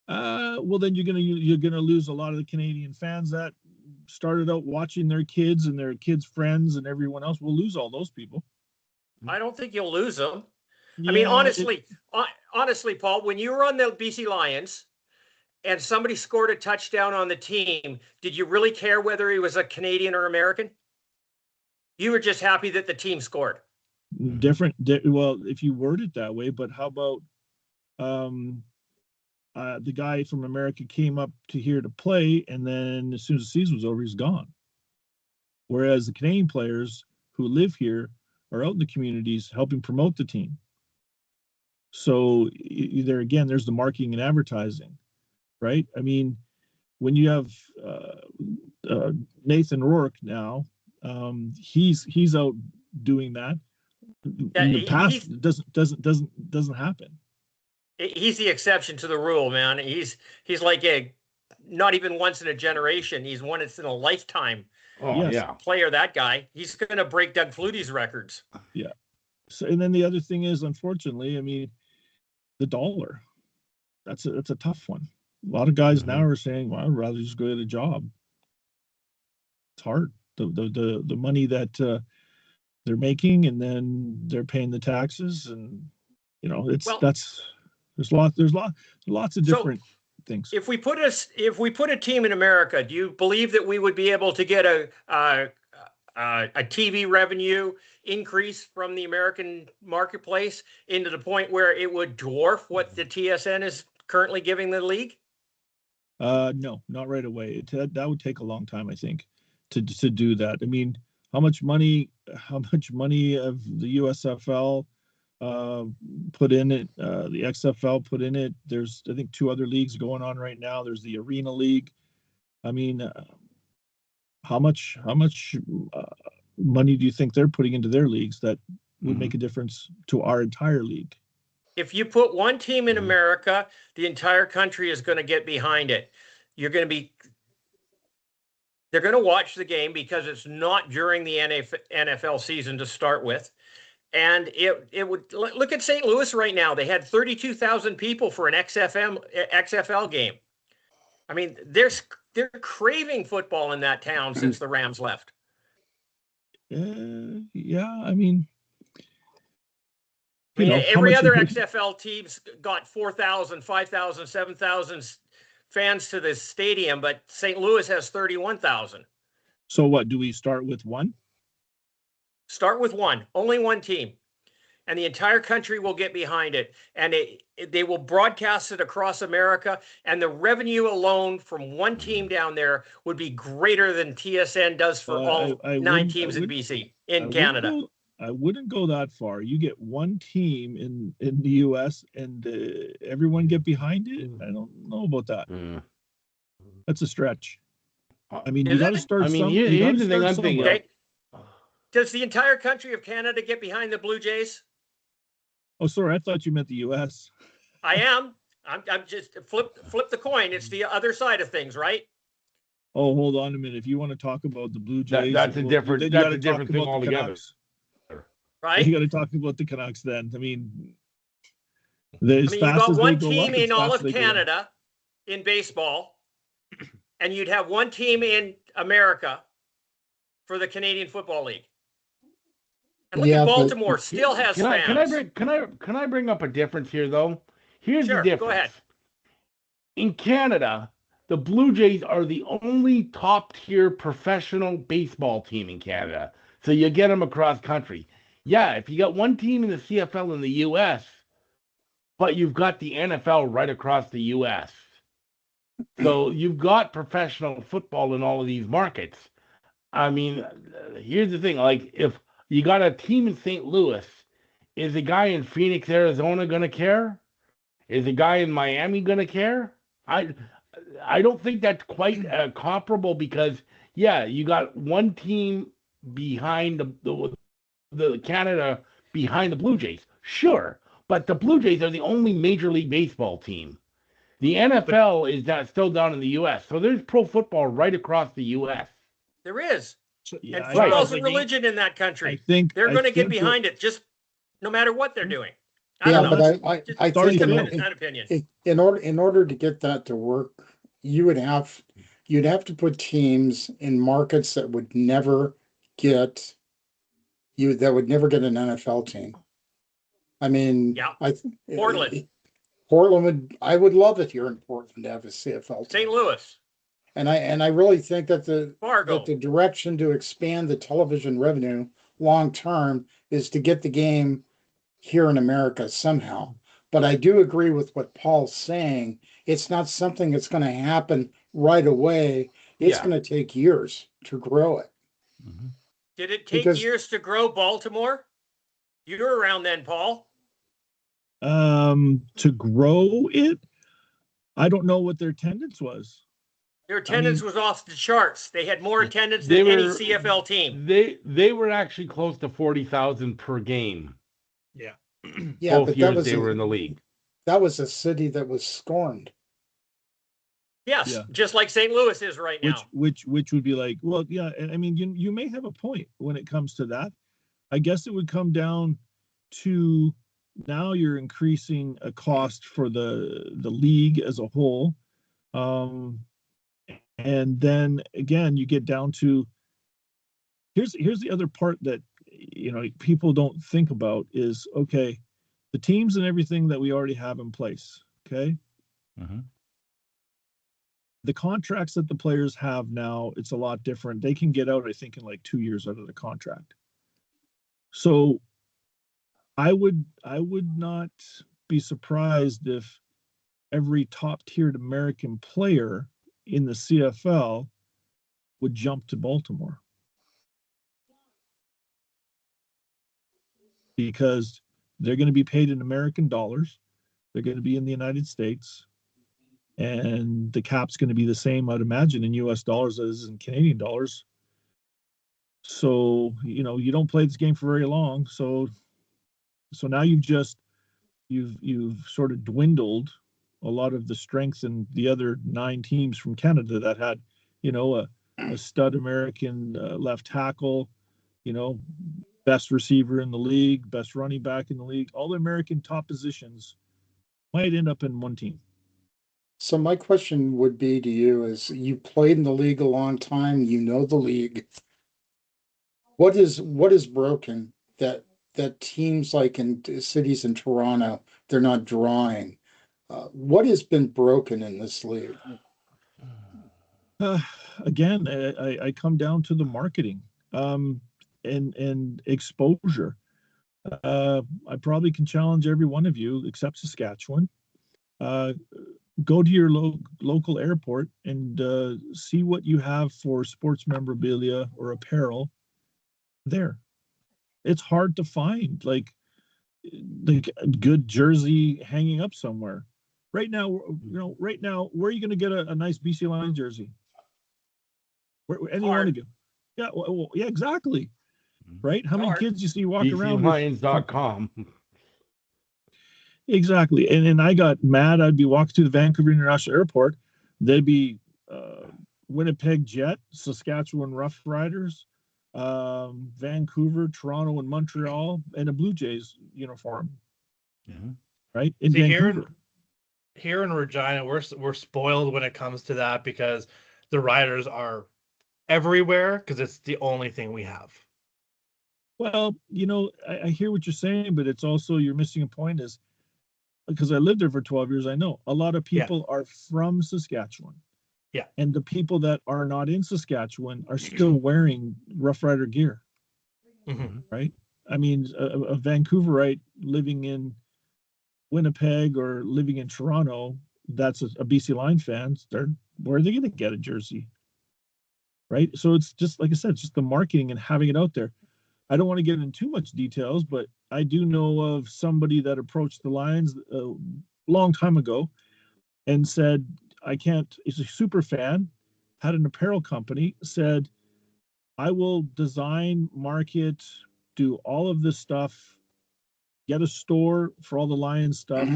Well, then you're gonna lose a lot of the Canadian fans that started out watching their kids and their kids' friends and everyone else. We'll lose all those people. I don't think you'll lose them. Yeah, I mean, honestly, Paul, when you were on the BC Lions and somebody scored a touchdown on the team, did you really care whether he was a Canadian or American? You were just happy that the team scored. Well, if you word it that way, but how about the guy from America came up to here to play, and then as soon as the season was over, he's gone. Whereas the Canadian players who live here are out in the communities helping promote the team. So there again, there's the marketing and advertising, right? I mean, when you have Nathan Rourke now, he's out doing that. In the past, it doesn't happen. He's the exception to the rule, man. He's like not even once in a generation. He's once in a lifetime. Oh, yeah. Player, that guy. He's going to break Doug Flutie's records. Yeah. So, and then the other thing is, unfortunately, I mean, the dollar. That's a tough one. A lot of guys now are saying, "Well, I'd rather just go get a job." It's hard. The money that they're making, and then they're paying the taxes, and there's lots of different things. If we put a team in America, do you believe that we would be able to get a TV revenue increase from the American marketplace into the point where it would dwarf what the TSN is currently giving the league? No, not right away. That would take a long time, I think, to do that. I mean, how much money of the USFL put in it, the XFL put in it. There's, I think, 2 other leagues going on right now. There's the Arena League. I mean, how much money do you think they're putting into their leagues that would make a difference to our entire league? If you put one team in America, the entire country is going to get behind it. They're going to watch the game because it's not during the NFL season to start with. And it would look at St. Louis right now. They had 32,000 people for an XFL game. I mean, they're craving football in that town since the Rams left. Yeah, I mean, every other XFL team's got 4,000, 5,000, 7,000 fans to this stadium, but St. Louis has 31,000. So what, do we start with one? Start with one, only one team, and the entire country will get behind it, and they will broadcast it across America, and the revenue alone from one team down there would be greater than TSN does for all 9 teams in BC, in Canada. I wouldn't go that far. You get one team in the U.S. and everyone get behind it. I don't know about that. That's a stretch. I mean, you got to start. Here's the thing I'm thinking. Okay. Does the entire country of Canada get behind the Blue Jays? Oh, sorry. I thought you meant the U.S. I am. I'm just flip the coin. It's the other side of things, right? Oh, hold on a minute. If you want to talk about the Blue Jays, that's a different thing altogether. Right? You got to talk about the Canucks then. I mean, you've got one team in all of Canada in baseball, and you'd have one team in America for the Canadian Football League. And look at Baltimore still has fans. Can I bring up a difference here though? Here's the difference. Go ahead. In Canada, the Blue Jays are the only top-tier professional baseball team in Canada. So you get them across country. Yeah, if you got one team in the CFL in the US, but you've got the NFL right across the US. So you've got professional football in all of these markets. I mean, here's the thing. Like, if you got a team in St. Louis. Is a guy in Phoenix, Arizona going to care? Is a guy in Miami going to care? I don't think that's quite comparable because, yeah, you got one team behind the Canada behind the Blue Jays. Sure, but the Blue Jays are the only Major League Baseball team. The NFL is still down in the U.S., so there's pro football right across the U.S. There is. Yeah, And I- football's I a religion in that country. I think They're I going to get think behind it, just no matter what they're doing. I Yeah, don't know. but I Just Sorry, think an Phil. opinion. in order to get that to work, you'd have to put teams in markets that would never get an NFL team. I mean, Yeah. Portland. Portland. I would love it here in Portland to have a CFL St. team. Louis. And I really think that Fargo. the direction to expand the television revenue long term is to get the game here in America somehow. But I do agree with what Paul's saying. It's not something that's going to happen right away. It's Yeah. going to take years to grow it. Mhm. Did it take Because- years to grow Baltimore? You were around then, Paul. To grow it, I don't know what their attendance was. Their attendance was off the charts. They had more attendance They than any were- CFL team. They were actually close to 40,000 per game. Yeah. Yeah, Both but years they were in the league. that was a city that was scorned. Yes, Yeah. just like St. Louis is right now. Which would be like, well, yeah, and I mean, you may have a point when it comes to that. I guess it would come down to now you're increasing a cost for the league as a whole. And then again, you get down to here's the other part that people don't think about is, okay, the teams and everything that we already have in place, okay? Mhm. The contracts that the players have now, it's a lot different. They can get out, I think, in like 2 years out of the contract. So I would not be surprised if every top-tiered American player in the CFL would jump to Baltimore. Because they're going to be paid in American dollars. They're going to be in the United States. And the cap's going to be the same, I'd imagine, in US dollars as in Canadian dollars. So, you don't play this game for very long. So now you've sort of dwindled a lot of the strength in the other 9 teams from Canada that had, a stud American left tackle, best receiver in the league, best running back in the league. All the American top positions might end up in one team. So my question would be to you is, you played in the league a long time, you know the league. What is broken that teams like in cities in Toronto, they're not drawing? What has been broken in this league? Again, I come down to the marketing and exposure. I probably can challenge every one of you except Saskatchewan. Go to your local airport and see what you have for sports memorabilia or apparel there. It's hard to find like the good jersey hanging up somewhere. Right now, where are you going to get a nice BC Lions jersey? Where any one of you? Yeah, well, yeah, exactly. Right? How many kids you see walk around? BCLions.com. Exactly. And I got mad. I'd be walking through the Vancouver International Airport. There'd be Winnipeg Jet, Saskatchewan Rough Riders, Vancouver, Toronto, and Montreal, and a Blue Jays uniform. Yeah. Right? In See, Vancouver. here in Regina, we're spoiled when it comes to that because the Riders are everywhere because it's the only thing we have. Well, I hear what you're saying, but it's also you're missing a point is because I lived there for 12 years. I know a lot of people are from Saskatchewan. Yeah. And the people that are not in Saskatchewan are still wearing Rough Rider gear. Mm-hmm. Right? I mean, a Vancouverite living in Winnipeg or living in Toronto, that's a BC Line fan. Where are they going to get a jersey? Right? So it's just, like I said, it's just the marketing and having it out there. I don't want to get into too much details, but I do know of somebody that approached the Lions a long time ago and said, I can't, he's a super fan, had an apparel company, said, I will design, market, do all of this stuff, get a store for all the Lions stuff,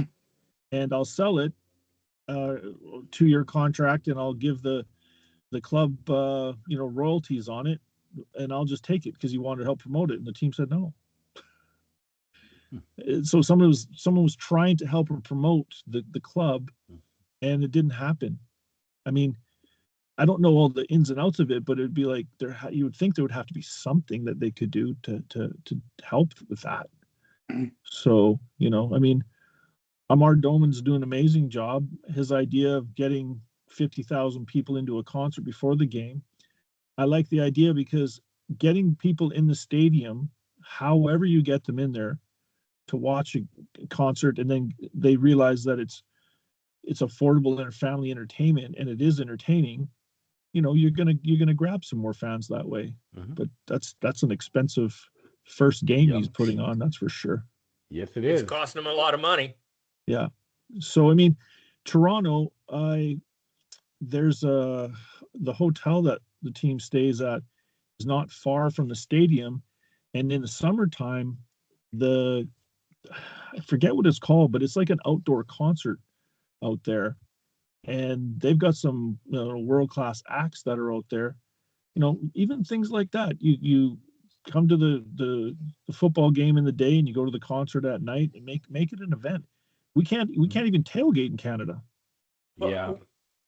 and I'll sell it 2-year contract, and I'll give the club royalties on it, and I'll just take it because he wanted to help promote it, and the team said no. So someone was trying to help her promote the club, and it didn't happen. I mean, I don't know all the ins and outs of it, but it'd be like you would think there would have to be something that they could do to help with that. So, I mean, Amar Doman's doing an amazing job. His idea of getting 50,000 people into a concert before the game, I like the idea because getting people in the stadium, however you get them in there to watch a concert, and then they realize that it's affordable family entertainment, and it is entertaining, you're gonna grab some more fans that way. But that's an expensive first game he's putting on, that's for sure. Yes, it is. It's costing them a lot of money. Yeah. So I mean, Toronto, there's the hotel that the team stays at is not far from the stadium, and in the summertime, I forget what it's called, but it's like an outdoor concert out there, and they've got some world-class acts that are out there. Even things like that. You come to the football game in the day, and you go to the concert at night, and make it an event. We can't even tailgate in Canada. Yeah.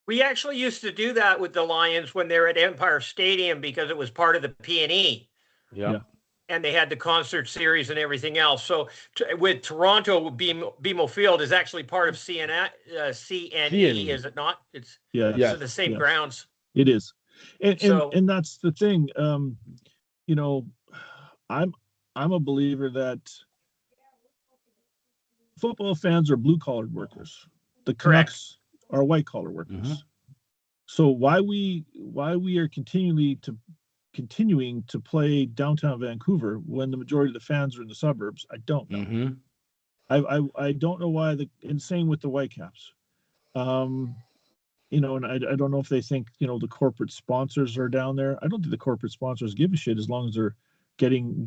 We actually used to do that with the Lions when they're at Empire Stadium because it was part of the P&E. Yeah. And they had the concert series and everything else. So with Toronto, BMO Field is actually part of CNE, is it not? It's the same grounds. It is. And that's the thing. I'm a believer that football fans are blue-collar workers. The Canucks are white-collar workers. So why we are continuing to play downtown Vancouver when the majority of the fans are in the suburbs, I don't know. I don't know why and same with the Whitecaps. And I don't know if they think, the corporate sponsors are down there. I don't think the corporate sponsors give a shit as long as they're getting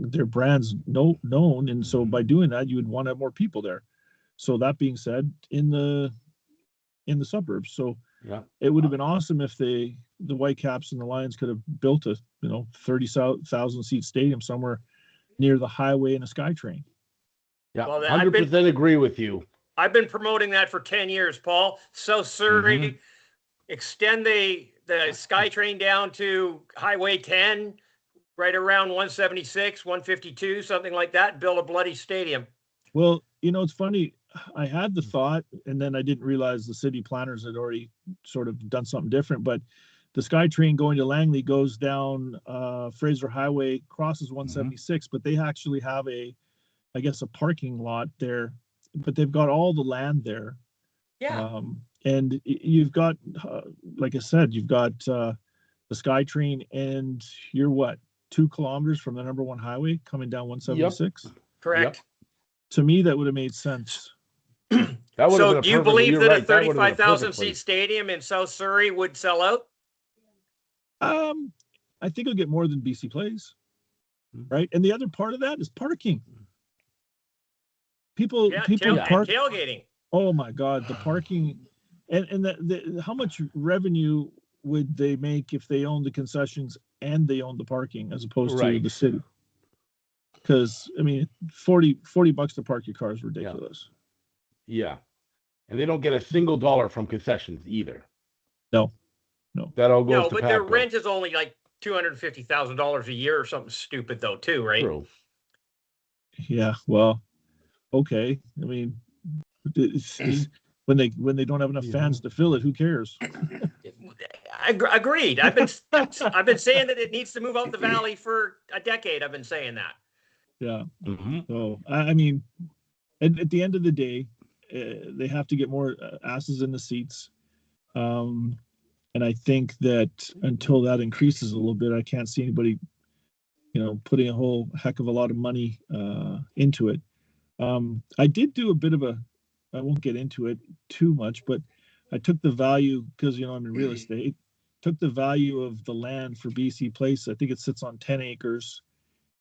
their brands known. And so by doing that, you would want to have more people there. So that being said, in the suburbs. So it would have been awesome if the Whitecaps and the Lions could have built a 30,000 seat stadium somewhere near the highway and a SkyTrain. Yeah, well, 100% agree with you. I've been promoting that for 10 years, Paul. South Surrey, extend the SkyTrain down to Highway 10, right around 176, 152, something like that, build a bloody stadium. Well, it's funny. I had the thought, and then I didn't realize the city planners had already sort of done something different. But the SkyTrain going to Langley goes down Fraser Highway, crosses 176, but they actually have a parking lot there. But they've got all the land there. Yeah. And you've got, like I said, you've got the SkyTrain, and you're 2 kilometers from the number 1 highway coming down 176? Yep. Correct. Yep. To me, that would have made sense. So do you believe that a 35,000 seat stadium in South Surrey would sell out? I think it'll get more than BC plays, right? And the other part of that is parking. People park. Tailgating. Oh my God, the parking, and how much revenue would they make if they own the concessions and they own the parking as opposed to the city? Because I mean, $40 to park your car is ridiculous. Yeah. And they don't get a single dollar from concessions either. No. That all goes to but their rent is only like $250,000 a year or something stupid though, too, right? True. Yeah. Well, okay. I mean, when they don't have enough fans to fill it, who cares? Agreed. I've been saying that it needs to move out the valley for a decade. I've been saying that. Yeah. So I mean, at the end of the day, they have to get more asses in the seats. And I think that until that increases a little bit, I can't see anybody, putting a whole heck of a lot of money into it. I did do a bit of I won't get into it too much, but I took the value, because I'm in real estate, took the value of the land for BC Place. I think it sits on 10 acres,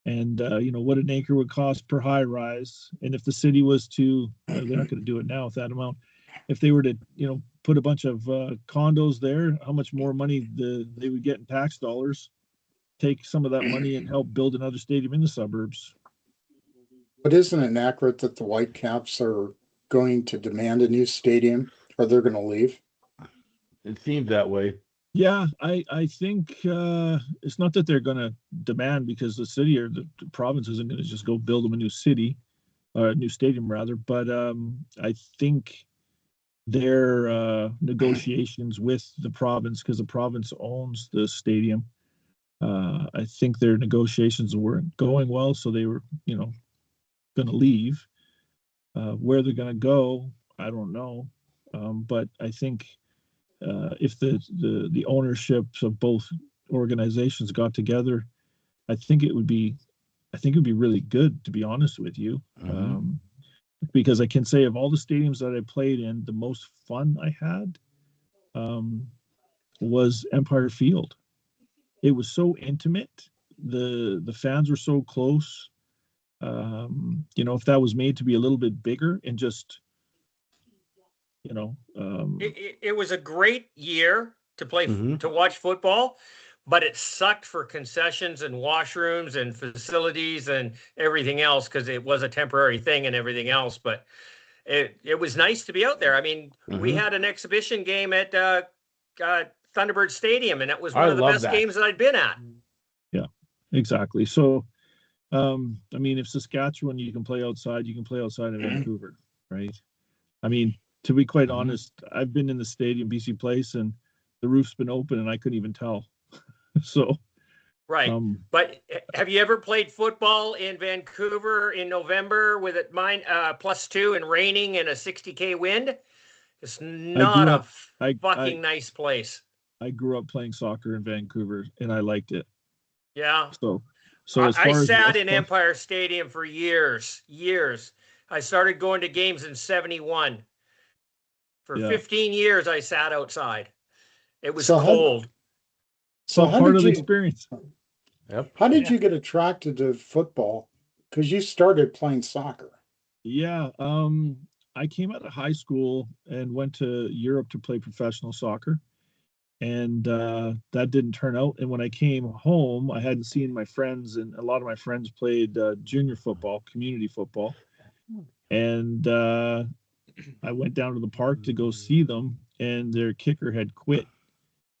and what an acre would cost per high rise. And if the city was to, they're not going to do it now with that amount. If they were to, put a bunch of condos there, how much more money they would get in tax dollars, take some of that money and help build another stadium in the suburbs. But isn't it accurate that the Whitecaps are going to demand a new stadium, or they're going to leave? It seems that way. Yeah, I think it's not that they're going to demand, because the city or the province isn't going to just go build them a new city, or a new stadium rather. But I think their negotiations with the province, because the province owns the stadium, I think their negotiations weren't going well, so they were, going to leave. Where they're going to go, I don't know. But I think if the ownerships of both organizations got together, I think it would be really good, to be honest with you. Mm-hmm. Because I can say, of all the stadiums that I played in, the most fun I had was Empire Field. It was so intimate. The fans were so close. If that was made to be a little bit bigger and just, It was a great year to play, Mhm. to watch football, but it sucked for concessions and washrooms and facilities and everything else, because it was a temporary thing and everything else. But it was nice to be out there. I mean, we Mhm. had an exhibition game at Thunderbird Stadium, and that was I one of the love best that. games that I'd been at. Yeah, exactly. So, I mean, if Saskatchewan, you can play outside in Vancouver, right? I mean, to be quite Mhm. honest, I've been in the stadium, BC Place, and the roof's been open and I couldn't even tell. So, Right. But have you ever played football in Vancouver in November with it +2 and raining and a 60K wind? It's I not grew a up, I, fucking nice place. I grew up playing soccer in Vancouver and I liked it. Yeah. So as I far sat as in Empire Stadium for years. I started going to games in 71. For Yeah. 15 years, I sat outside. It was So cold. So all how part did of the you experience. Yep. how did Yeah. you get attracted to football? Because you started playing soccer. Yeah. I came out of high school and went to Europe to play professional soccer. And that didn't turn out. And when I came home, I hadn't seen my friends, and a lot of my friends played junior football, community football. And I went down to the park to go see them, and their kicker had quit.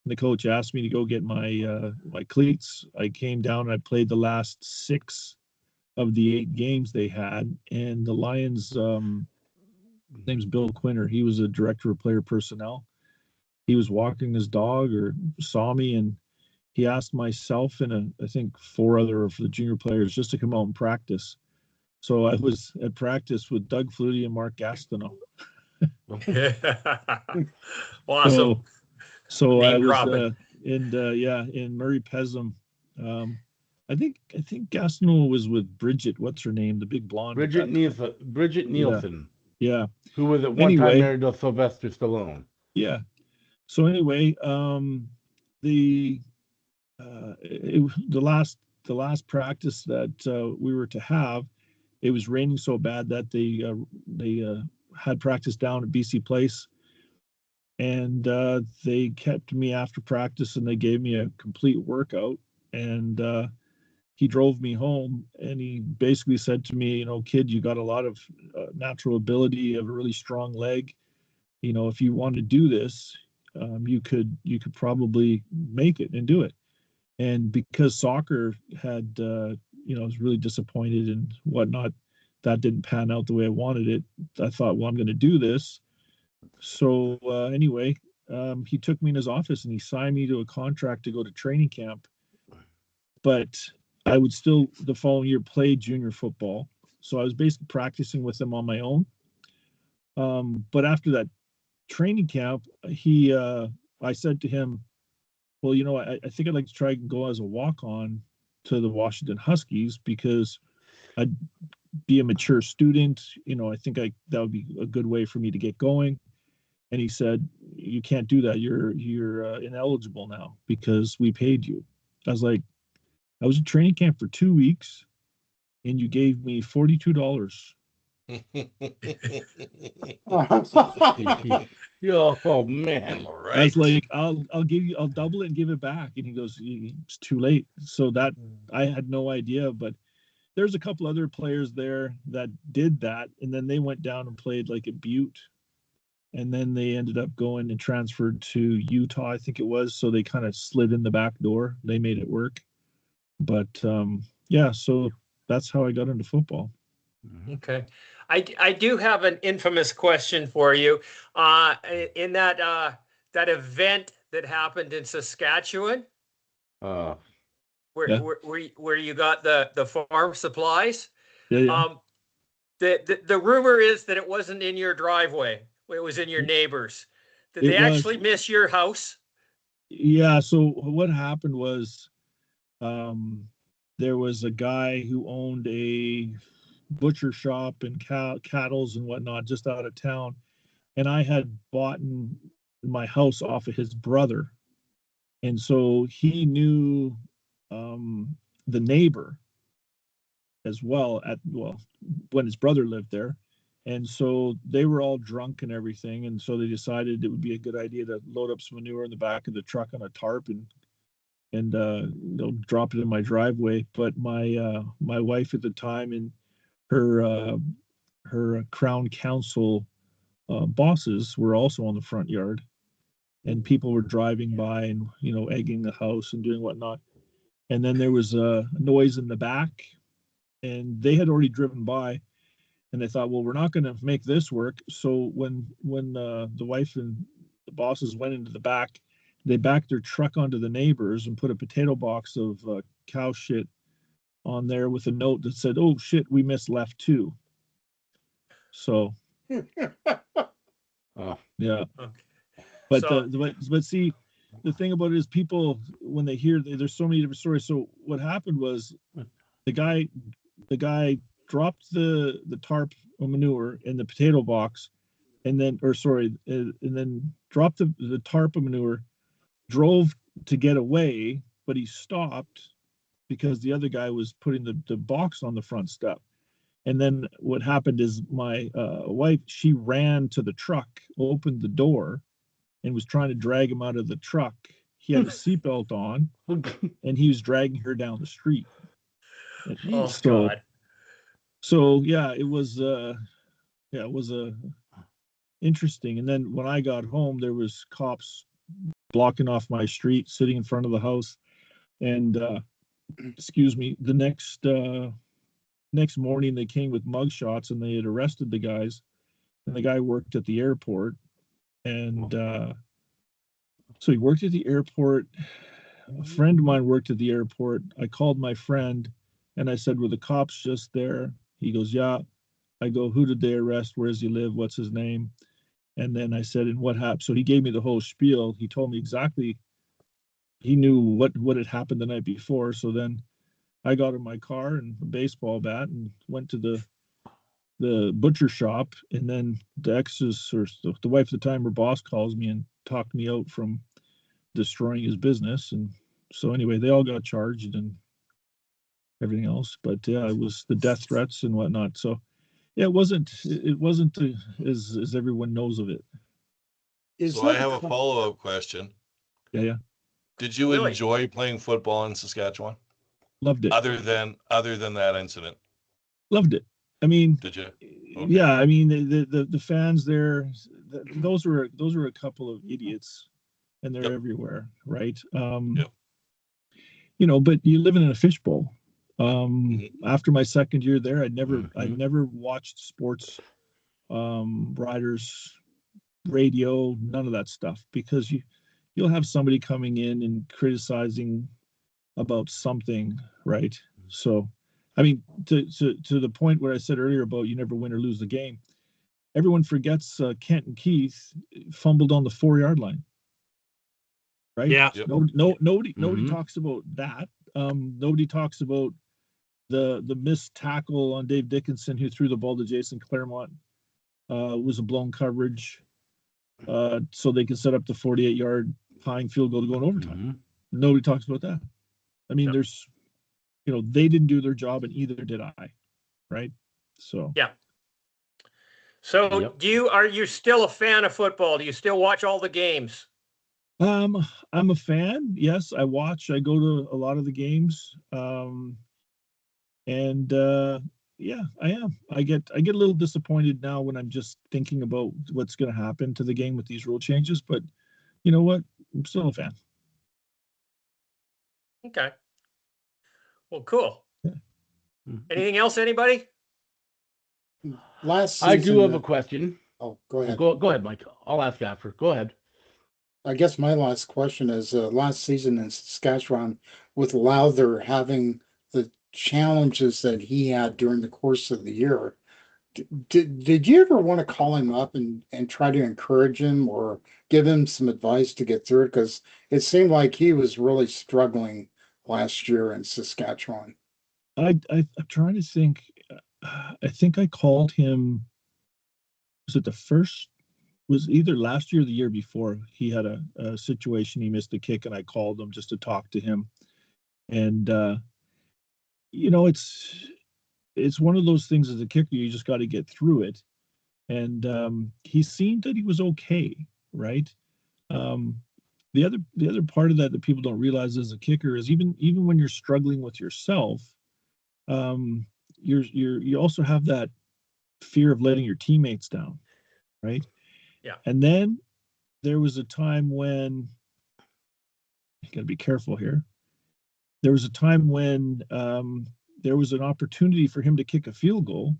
And the coach asked me to go get my cleats. I came down and I played the last 6 of the 8 games they had. And the Lions, his name's Bill Quinter. He was a director of player personnel. He was walking his dog or saw me, and he asked myself and I think 4 other of the junior players just to come out and practice. So I was at practice with Doug Flutie and Mark Gastineau. Awesome. So I Name was dropping. in Murray Pesum. I think Gastineau was with Bridget. What's her name? The big blonde. Bridget Nielsen, Yeah. who was at one Anyway. time married to Sylvester Stallone. Yeah. So anyway, the last practice that we were to have, it was raining so bad that they had practice down at BC Place, and they kept me after practice and they gave me a complete workout, and he drove me home and he basically said to me, kid, you got a lot of natural ability, you have a really strong leg. If you want to do this, you could probably make it and do it. And because soccer had, was really disappointed and whatnot, that didn't pan out the way I wanted it. I thought, well, I'm going to do this. So anyway, he took me in his office and he signed me to a contract to go to training camp. But I would still, the following year, play junior football. So I was basically practicing with them on my own. But after that training camp, I said to him, well, I think I'd like to try and go as a walk-on to the Washington Huskies because I'd be a mature student. I think that would be a good way for me to get going. And he said, you can't do that. You're ineligible now because we paid you. I was like, I was in training camp for 2 weeks and you gave me $42. Oh man! All right. I was like, I'll double it and give it back. And he goes, it's too late. So that I had no idea, but there's a couple other players there that did that, and then they went down and played like at Butte, and then they ended up going and transferred to Utah, I think it was. So they kind of slid in the back door. They made it work, but yeah. So that's how I got into football. Okay. I do have an infamous question for you. In that event that happened in Saskatchewan, where you got the farm supplies. Yeah. The rumor is that it wasn't in your driveway. It was in your neighbor's. Did they actually miss your house? Yeah. So what happened was, there was a guy who owned a butcher shop and cattles and whatnot just out of town, and I had bought my house off of his brother, and so he knew the neighbor as well when his brother lived there, and so they were all drunk and everything, and so they decided it would be a good idea to load up some manure in the back of the truck on a tarp and drop it in my driveway. But my wife at the time and her Crown Council bosses were also on the front yard, and people were driving by and egging the house and doing whatnot. And then there was a noise in the back, and they had already driven by, and they thought, well, we're not going to make this work. So when the wife and the bosses went into the back, they backed their truck onto the neighbors and put a potato box of cow shit on there with a note that said, "Oh shit, we missed left too." So, yeah. But but see, the thing about it is people, when they hear, there's so many different stories. So what happened was the guy dropped the tarp of manure in the potato box, and then dropped the tarp of manure, drove to get away, but he stopped because the other guy was putting the box on the front step. And then what happened is my wife, she ran to the truck, opened the door, and was trying to drag him out of the truck. He had a seatbelt on, and he was dragging her down the street. God. So yeah, it was interesting. And then when I got home, there was cops blocking off my street, sitting in front of the house. And excuse me, the next morning they came with mugshots, and they had arrested the guys. And the guy worked at the airport, and so he worked at the airport. A friend of mine worked at the airport. I called my friend, and I said, "Were the cops just there?" He goes, "Yeah." I go, "Who did they arrest? Where does he live? What's his name?" And then I said, "And what happened?" So he gave me the whole spiel. He told me exactly. He knew what had happened the night before. So then I got in my car and a baseball bat and went to the butcher shop. And then the wife at the time, her boss, calls me and talked me out from destroying his business. And so anyway, they all got charged and everything else. But yeah, it was the death threats and whatnot. So yeah, it wasn't as everyone knows of it. So I have a follow-up question. Yeah. Did you enjoy playing football in Saskatchewan? Loved it. Other than that incident? Loved it. I mean, did you? Okay. Yeah, I mean the fans there, those were a couple of idiots, and they're everywhere, right? But you living in a fishbowl. After my second year there, I'd never watched sports writers, radio, none of that stuff, because you'll have somebody coming in and criticizing about something, right? So, I mean, to the point where I said earlier about you never win or lose the game, everyone forgets Kent and Keith fumbled on the 4-yard line, right? Yeah. Nobody talks about that. Nobody talks about the missed tackle on Dave Dickinson, who threw the ball to Jason Claremont. Was a blown coverage, so they could set up the 48-yard tying field goal to go in overtime. Mm-hmm. Nobody talks about that. I mean, No. there's, they didn't do their job, and either did I, right? So Yeah. So Yep. are you still a fan of football? Do you still watch all the games? I'm a fan. Yes, I watch. I go to a lot of the games. Yeah, I am. I get a little disappointed now when I'm just thinking about what's going to happen to the game with these rule changes, but you know what? I'm still a fan. Okay. Well, cool. Yeah. Anything else, anybody? Last season, I do have a question. Oh, go ahead. Go ahead, Mike. I'll ask after. Go ahead. I guess my last question is last season in Saskatchewan, with Lowther having the challenges that he had during the course of the year, did you ever want to call him up and try to encourage him or give him some advice to get through it? Because it seemed like he was really struggling last year in Saskatchewan. I'm trying to think. I think I called him. Was it the first? Was either last year or the year before. He had a situation. He missed a kick, and I called him just to talk to him. And it's one of those things as a kicker. You just got to get through it. And he seemed that he was okay, right? The other part of that people don't realize as a kicker is even when you're struggling with yourself, you also have that fear of letting your teammates down, right? Yeah. And then there was a time when you got to be careful here. There was a time when there was an opportunity for him to kick a field goal,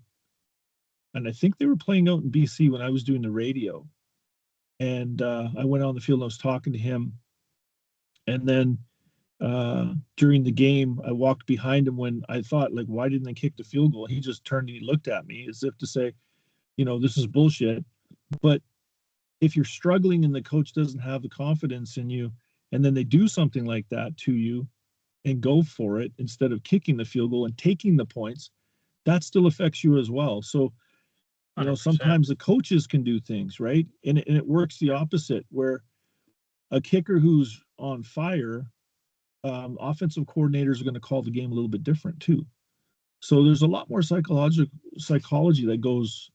and I think they were playing out in BC when I was doing the radio. And I went on the field and I was talking to him. And then during the game, I walked behind him when I thought, like, why didn't they kick the field goal? He just turned and he looked at me as if to say, this is bullshit. But if you're struggling and the coach doesn't have the confidence in you, and then they do something like that to you and go for it instead of kicking the field goal and taking the points, that still affects you as well. So, 100%. sometimes the coaches can do things, right? And it works the opposite, where a kicker who's on fire, offensive coordinators are going to call the game a little bit different too. So there's a lot more psychology that goes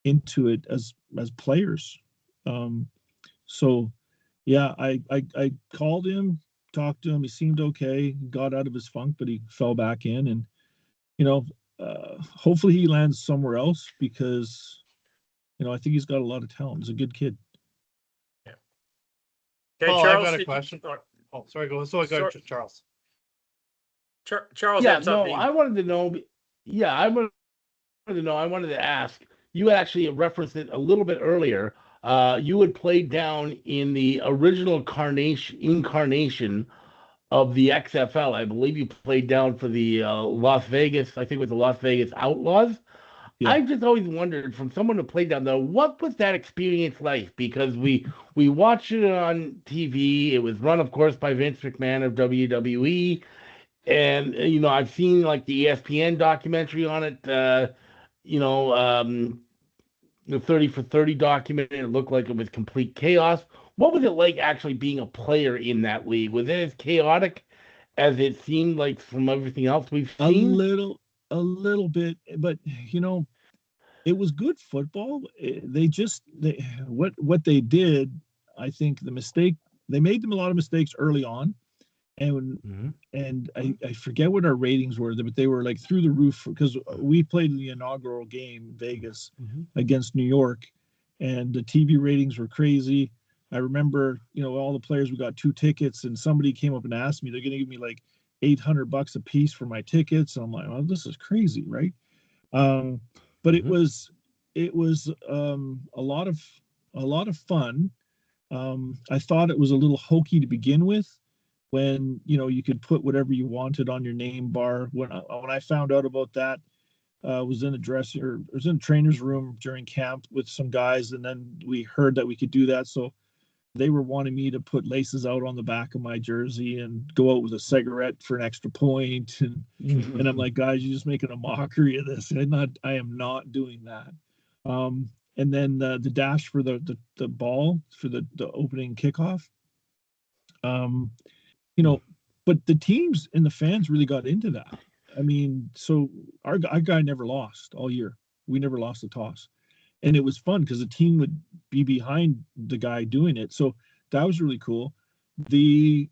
into it as players. So yeah, I called him, talked to him. He seemed okay, got out of his funk, but he fell back in, and hopefully he lands somewhere else, because I think he's got a lot of talent. He's a good kid. Yeah. Okay, Paul, Charles, I've got a question. Oh, sorry, go ahead, Charles. Charles Yeah, had something. I wanted to know. Yeah, I wanted to ask. You actually referenced it a little bit earlier. You had played down in the original incarnation of the XFL. I believe you played down for the Las Vegas. I think it was the Las Vegas Outlaws. Yeah. I've just always wondered, from someone who played down there, what was that experience like? Because we watched it on TV. It was run, of course, by Vince McMahon of WWE. And, I've seen like the ESPN documentary on it, the 30 for 30 document. It looked like it was complete chaos. What was it like actually being a player in that league? Was it as chaotic as it seemed like from everything else we've seen? A little bit, but it was good football. What they did, I think they made them a lot of mistakes early on, and I forget what our ratings were, but they were like through the roof, because we played in the inaugural game in Vegas against New York, and the TV ratings were crazy. I remember, all the players, we got 2 tickets, and somebody came up and asked me, they're going to give me like $800 a piece for my tickets. And I'm like, well, this is crazy, right? But it was a lot of fun. I thought it was a little hokey to begin with, when you could put whatever you wanted on your name bar. When I found out about that, was in a trainer's room during camp with some guys, and then we heard that we could do that. So they were wanting me to put laces out on the back of my jersey and go out with a cigarette for an extra point. And I'm like, guys, you're just making a mockery of this. I am not doing that. And then the dash for the ball for the opening kickoff. But the teams and the fans really got into that. I mean, so our guy never lost all year. We never lost a toss. And it was fun because the team would be behind the guy doing it. So that was really cool. The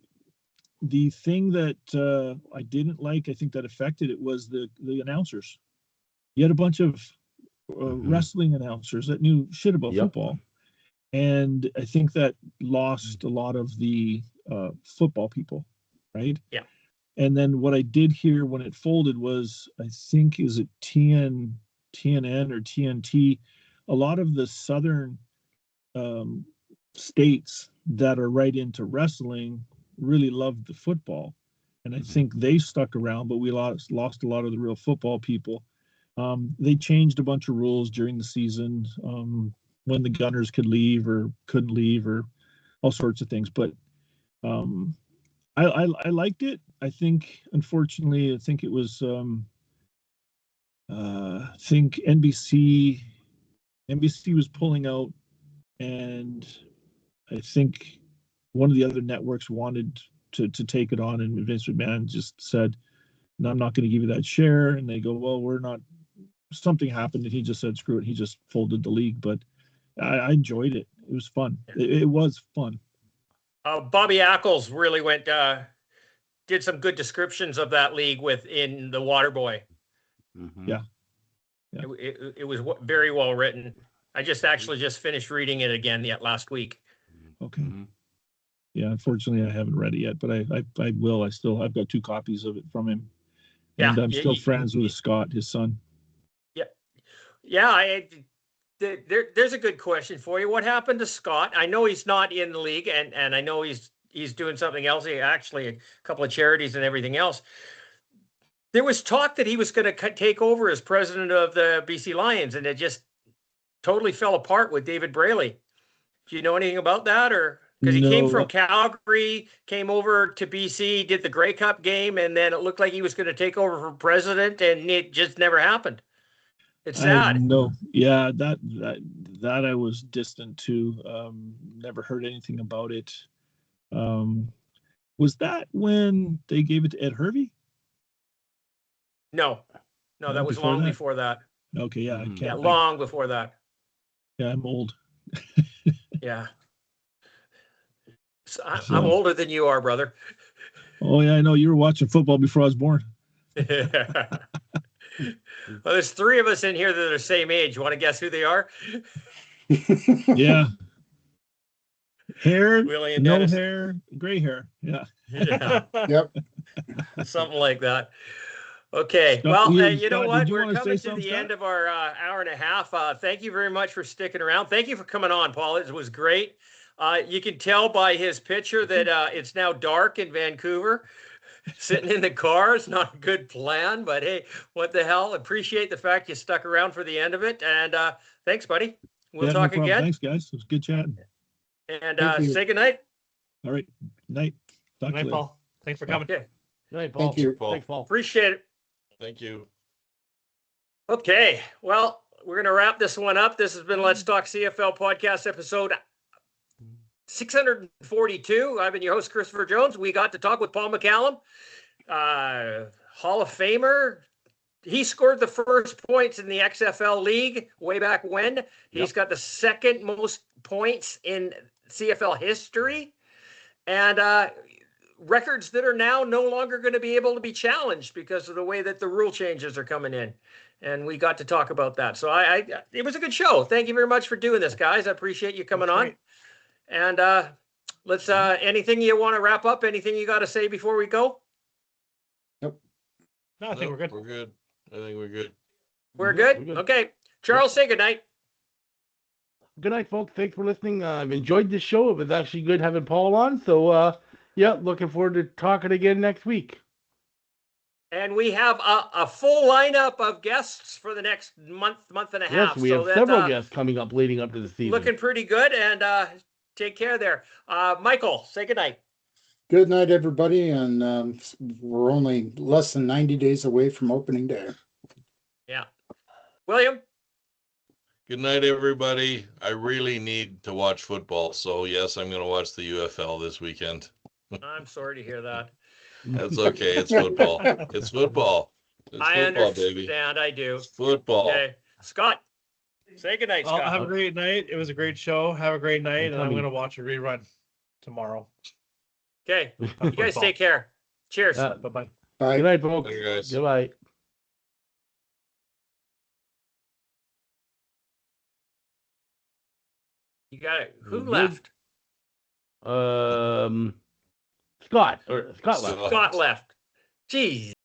thing that I didn't like, I think that affected it, was the announcers. You had a bunch of wrestling announcers that knew shit about football. And I think that lost a lot of the football people, right? Yeah. And then what I did hear when it folded was, I think, is it TNN or TNT? A lot of the southern states that are right into wrestling really loved the football. And I think they stuck around, but we lost a lot of the real football people. They changed a bunch of rules during the season, when the Gunners could leave or couldn't leave, or all sorts of things. But I liked it. I think, unfortunately, it was I think NBC was pulling out, and I think one of the other networks wanted to take it on, and Vince McMahon just said, "No, I'm not going to give you that share." And they go, "Well, we're not." Something happened, and he just said, "Screw it." He just folded the league, but I enjoyed it. It was fun. It was fun. Bobby Ackles really did some good descriptions of that league in the Waterboy. Mm-hmm. Yeah. It was very well written. I just finished reading it again last week. Okay. Mm-hmm. Yeah, unfortunately, I haven't read it yet, but I will. I've got 2 copies of it from him. And I'm still friends with Scott, his son. Yeah. There's a good question for you. What happened to Scott? I know he's not in the league, and I know he's doing something else. He actually a couple of charities and everything else. There was talk that he was going to take over as president of the BC Lions, and it just totally fell apart with David Braley. Do you know anything about that? Or because he came from Calgary, came over to BC, did the Grey Cup game, and then it looked like he was going to take over for president, and it just never happened. It's sad. No, yeah, that I was distant to. Never heard anything about it. Was that when they gave it to Ed Hervey? No, that was long before that. Okay, yeah, long before that. Yeah, I'm old. Yeah, so I'm older than you are, brother. Oh yeah, I know. You were watching football before I was born. Well, there's 3 of us in here that are the same age. You want to guess who they are? Yeah. Hair, Willie and no Dennis. hair, gray hair. Yeah. Yeah. Yep. Something like that. Okay. Scott, well, you you know Scott, what? did you We're wanna coming say to the something, end Scott? of our hour and a half. Thank you very much for sticking around. Thank you for coming on, Paul. It was great. You can tell by his picture that it's now dark in Vancouver. Sitting in the car is not a good plan, but hey, what the hell? Appreciate the fact you stuck around for the end of it. And thanks, buddy. We'll talk again. Thanks, guys. It was good chatting. And say goodnight. All right. Night. Talk to you later. Paul. Thanks for coming. Okay. Good night, Paul. Thank you. Paul. Thanks, Paul. Appreciate it. Thank you. Okay. Well, we're going to wrap this one up. This has been Let's Talk CFL Podcast episode 642. I've been your host, Christopher Jones. We got to talk with Paul McCallum, Hall of Famer. He scored the first points in the XFL league way back when. He's got the second most points in CFL history, and records that are now no longer going to be able to be challenged because of the way that the rule changes are coming in. And we got to talk about that. So it was a good show. Thank you very much for doing this, guys. I appreciate you coming on. And let's anything you want to wrap up? Anything you got to say before we go? No, I think we're good. We're good. I think we're good. We're good? Okay. Charles, say goodnight. Good night, folks. Thanks for listening. I've enjoyed this show. It was actually good having Paul on. So, looking forward to talking again next week. And we have a full lineup of guests for the next month and a half. Yes, we have several guests coming up leading up to the season. Looking pretty good. And Take care there. Michael, say goodnight. Good night, everybody. And we're only less than 90 days away from opening day. Yeah. William? Good night, everybody. I really need to watch football. So, yes, I'm going to watch the UFL this weekend. I'm sorry to hear that. That's okay. It's football. It's football. It's I football, understand. baby. I do. It's football. Okay. Scott, say goodnight, Scott. Have a great night. It was a great show. Have a great night. And I'm coming. going to watch a rerun tomorrow. Okay. You guys take care. Cheers. Bye-bye. Bye. Good night, folks. Bye, guys. Goodbye. You got it. Who Good. left? Scott left. Scott left. Jeez.